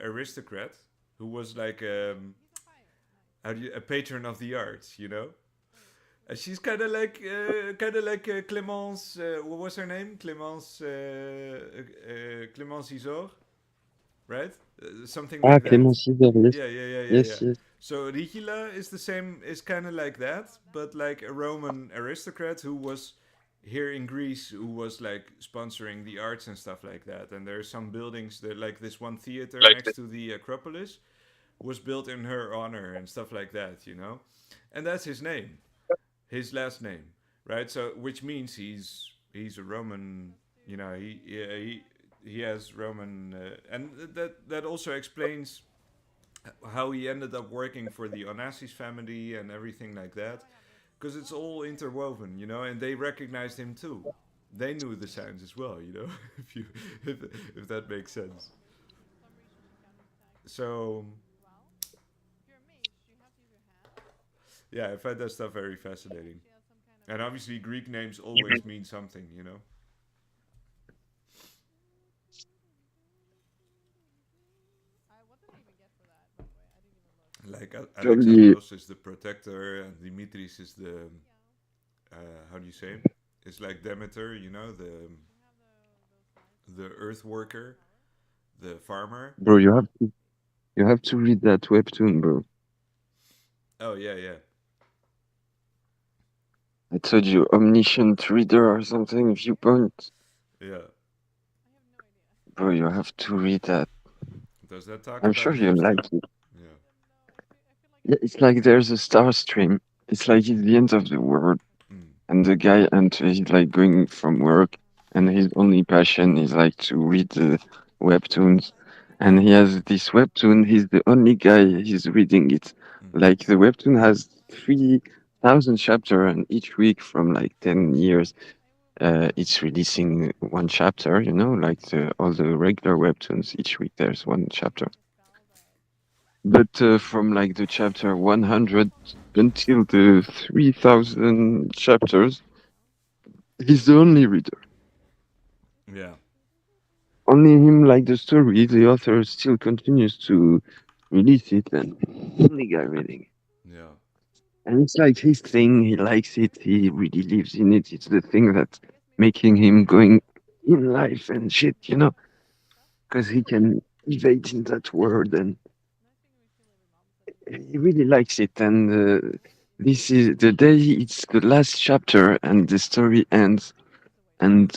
aristocrat who was like a patron of the arts, she's kind of like Clemence. What was her name? Clemence Isor, right? Something ah, like that. Clément Sider, yes, Yeah. yes, yes. So Rigila is the same. Is kind of like that, but like a Roman aristocrat who was here in Greece, who was like sponsoring the arts and stuff like that. And there's some buildings that, like this one theater Like next to the Acropolis, was built in her honor and stuff like that. And that's his name, his last name. right? So which means he's a Roman. You know, he has Roman, and that also explains how he ended up working for the Onassis family and everything like that, because it's all interwoven, you know, and they recognized him too. They knew the sounds as well, you know, if you if, if that makes sense. So yeah, I find that stuff very fascinating. And obviously, Greek names always mean something, you know. Like Actually, Alexandros is the protector, and Dimitris is the how do you say? It's like Demeter, you know, the earth worker, the farmer. bro, you have to read that webtoon, bro. Oh yeah, yeah, I told you, omniscient reader or something, viewpoint. yeah. Bro, you have to read that. Does that talk I'm sure about you names too? like it. Yeah. Yeah, it's like there's a star stream. It's like it's the end of the world, Mm. and the guy and he's like going from work, and his only passion is like to read the webtoons. And he has this webtoon. He's the only guy he's reading it. Mm. Like the webtoon has 3,000 chapter, and each week from like 10 years, it's releasing one chapter. You know, like all the regular webtoons. Each week there's one chapter. But from like the chapter 100 until the 3,000 chapters, he's the only reader. Yeah, Only him like the story. The author still continues to release it, and only guy reading. yeah, And it's like his thing. He likes it. He really lives in it. It's the thing that's making him going in life and shit, you know, because he can evade in that world, and he really likes it. And this is the day it's the last chapter, and the story ends. And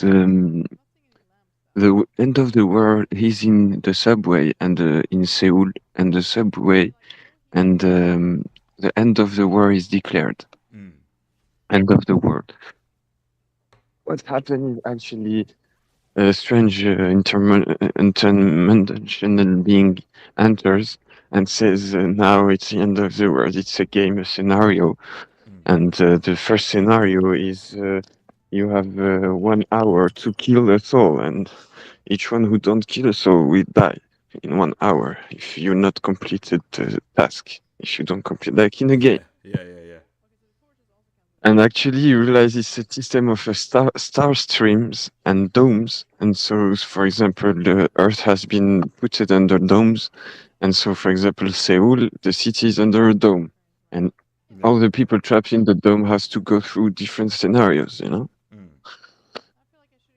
end of the world, he's in the subway and in Seoul, and the subway, and the end of the war is declared. mm. End of the world. What happened is actually a strange interdimensional being enters and says, "Now it's the end of the world. It's a game, a scenario." Mm. And the first scenario is you have 1 hour to kill a soul, and each one who don't kill a soul will die in 1 hour if you not completed the task. If you don't complete, like in a game. Yeah, yeah, yeah, yeah. And actually, you realize it's a system of star streams and domes. And so, for example, the Earth has been put it under domes. And so, for example, Seoul, the city is under a dome. And Yeah. all the people trapped in the dome has to go through different scenarios, you know? Mm.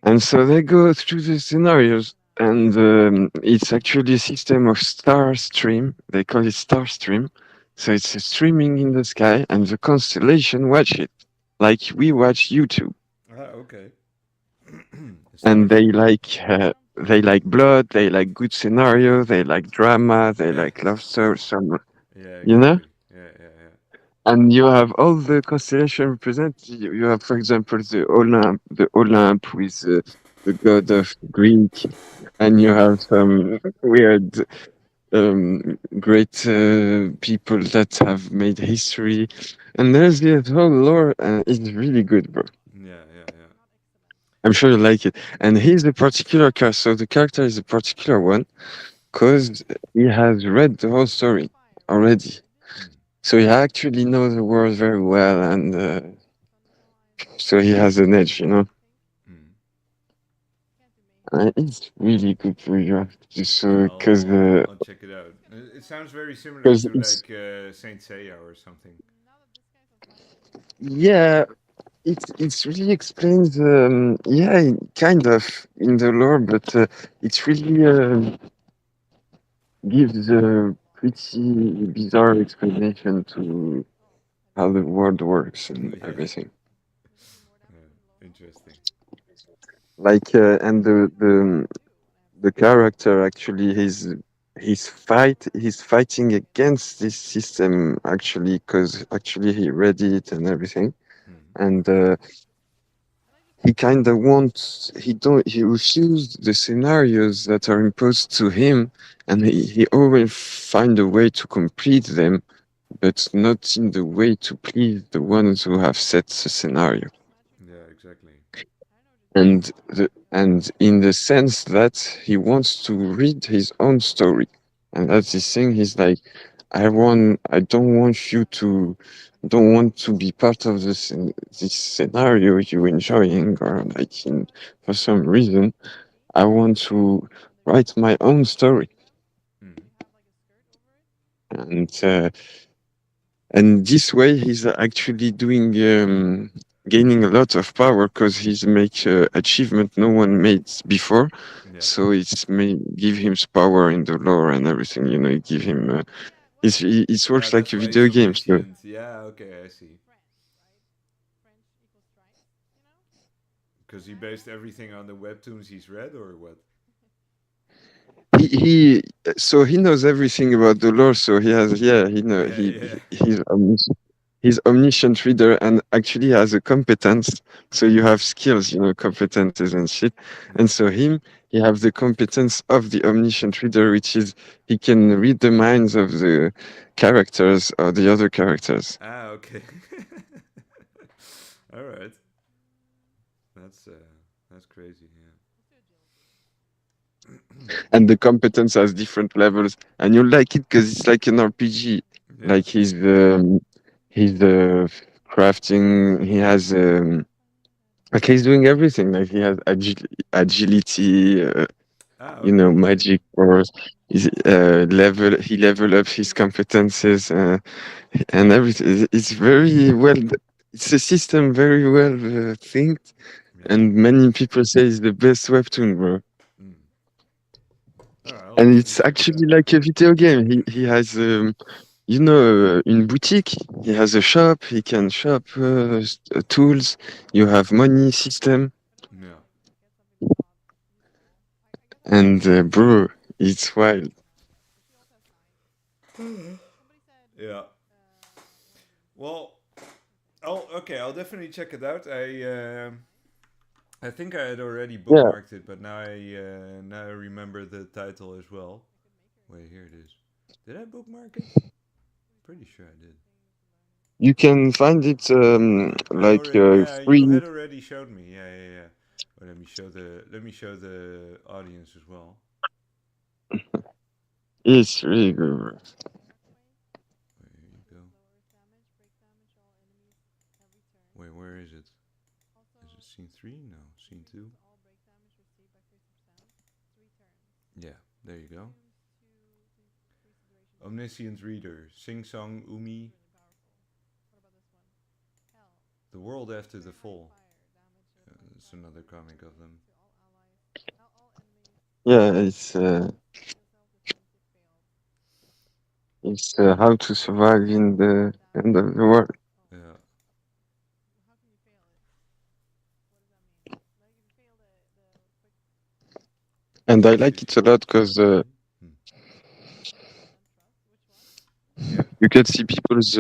And so they go through the scenarios. And it's actually a system of star stream. They call it star stream. So it's a streaming in the sky, and the constellation watch it like we watch YouTube. Ah, okay. And Starstream. they like blood, they like good scenario, they like drama, they Yeah. like love story, some, Yeah, you know. exactly. Yeah, yeah, yeah. And you have all the constellation represented. You have, for example, the Olymp with the god of Greek, and you have some weird, great people that have made history. And there's the whole lore, and it's really good, bro. Yeah, yeah, yeah. I'm sure you like it. And he's a particular character. So the character is a particular one because he has read the whole story already. Mm. So he actually knows the world very well, and so he has an edge, you know. Mm. It's really good for you, just Yeah, so I'll check it out. It sounds very similar because to it's like Saint Seiya or something. yeah, it's really explains yeah, kind of in the lore, but it's really gives a pretty bizarre explanation to how the world works and Yeah. everything. Yeah. Interesting. Like and the character actually he's fighting against this system actually because actually he read it and everything, Mm. and he kind of wants he refused the scenarios that are imposed to him, and he always find a way to complete them, but not in the way to please the ones who have set the scenario. Yeah, exactly. And in the sense that he wants to read his own story, and that's his thing. He's like, I don't want to be part of this scenario you enjoying, or like for some reason I want to write my own story. Mm. And this way he's actually doing gaining a lot of power, because he's make achievement no one made before. Yeah. So it's may give him power in the lore and everything, it give him it Ah, works like that's a why he's video game. So omniscient. Yeah, okay, I see. Because he based everything on the webtoons he's read, or what? he so he knows everything about the lore. So he has, yeah, Yeah, yeah. he's omniscient reader, and actually has a competence. So you have skills, competences and shit. And Yeah. so he have the competence of the omniscient reader, which is he can read the minds of the characters or the other characters. Ah, okay. All right. That's uh, that's crazy. Yeah. And the competence has different levels, and you like it because it's like an RPG. Yeah. Like he's crafting. He has like he's doing everything. Like he has agility, Ah, okay. magic powers. He level up his competences, and everything. It's very well. It's a system very well think, Yeah. and many people say it's the best webtoon, bro. Mm. All right, I'll And definitely it's check it actually out. like a video game. He has in boutique. He has a shop. He can shop tools. You have money system, Yeah. and bro, it's wild. Yeah. Well, I'll definitely check it out. I think I had already Yeah, bookmarked it, but now I remember the title as well. Wait, here it is. Did I bookmark it? Pretty sure I did. you can find it I like already, yeah, you free. had already showed me. Yeah, yeah, yeah. Oh, let me show the audience as well. It's really good, bro. Wait, here you go. Wait, where is it? Is it scene 3? No, scene 2. Yeah, there you go. Omniscient Reader, Sing Song Umi, The World After the Fall. It's another comic of them. Yeah, it's how to survive in the end of the world, Yeah. and I If like it a lot because hmm. Yeah. you can see people's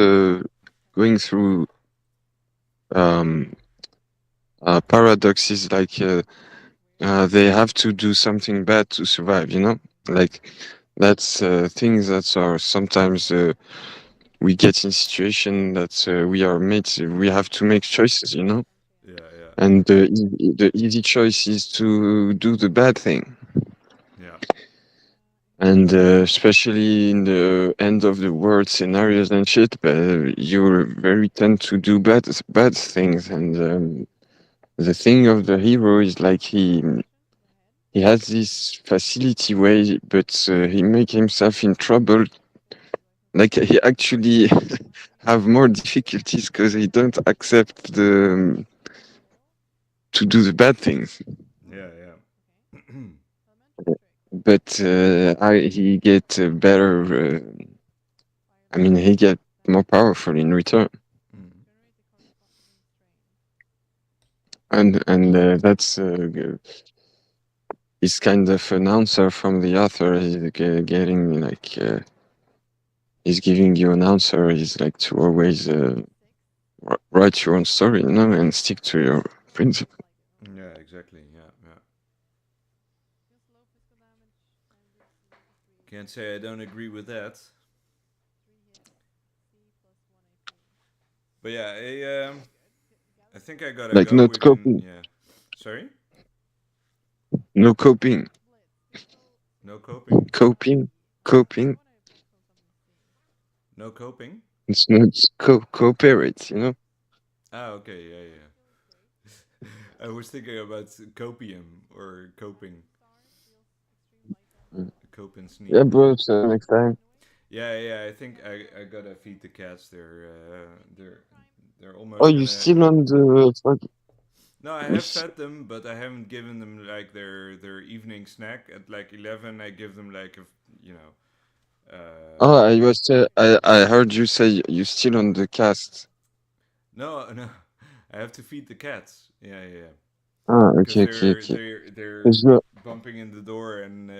going through um, paradoxes, like they have to do something bad to survive. Like that's things that are sometimes we get in situation that we have to make choices. Yeah, yeah. And the easy choice is to do the bad thing. Yeah. And especially in the end of the world scenarios and shit, you very tend to do bad things. And the thing of the hero is like he has this facility way, but he make himself in trouble. Like he actually have more difficulties because he don't accept the to do the bad things. Yeah, yeah. But he get better. I mean, he get more powerful in return. Mm. And that's is kind of an answer from the author. He's getting like he's giving you an answer. He's like to always write your own story, you know, and stick to your principle. Yeah, exactly. Yeah, yeah. Can't say I don't agree with that. But yeah, I think I gotta Like go. not We've been, coping, yeah. Sorry? no coping, No coping? coping, coping. No coping? It's not cooperate, you know. Ah, okay, yeah, yeah. I was thinking about copium or coping. Mm. Cope and Yeah, sneak. bro. So next time. Yeah, yeah. I think I gotta feed the cats. They're Oh, almost you gonna. still on the fuck? No, I have fed them, but I haven't given them like their evening snack at like 11. I give them like a you know. Oh, Uh, I heard you say you still on the cast. no, no. I have to feed the cats. Yeah, yeah, yeah. Ah, Because okay, okay, okay. they're 'Cause you- bumping in the door and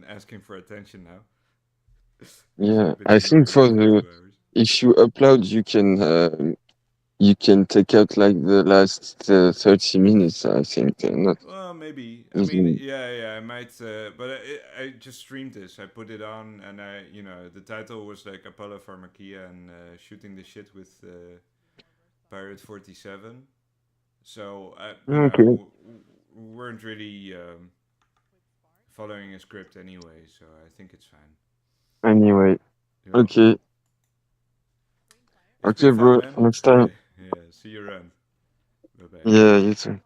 asking for attention now. Because yeah, I've been I in think there for for the 2 hours. if you upload, you can take out like the last 30 minutes. I think not Well, maybe. I mean, even. yeah, yeah. I might, but I just streamed this. I put it on, and the title was like Apollo Pharmakeia and shooting the shit with Pirate47. So Okay. we weren't really following a script anyway. So I think it's fine. Anyway, Yeah, okay, it's been okay, fun, bro. man. Next time. Yeah, yeah. See you around. Bye bye. Yeah, you too.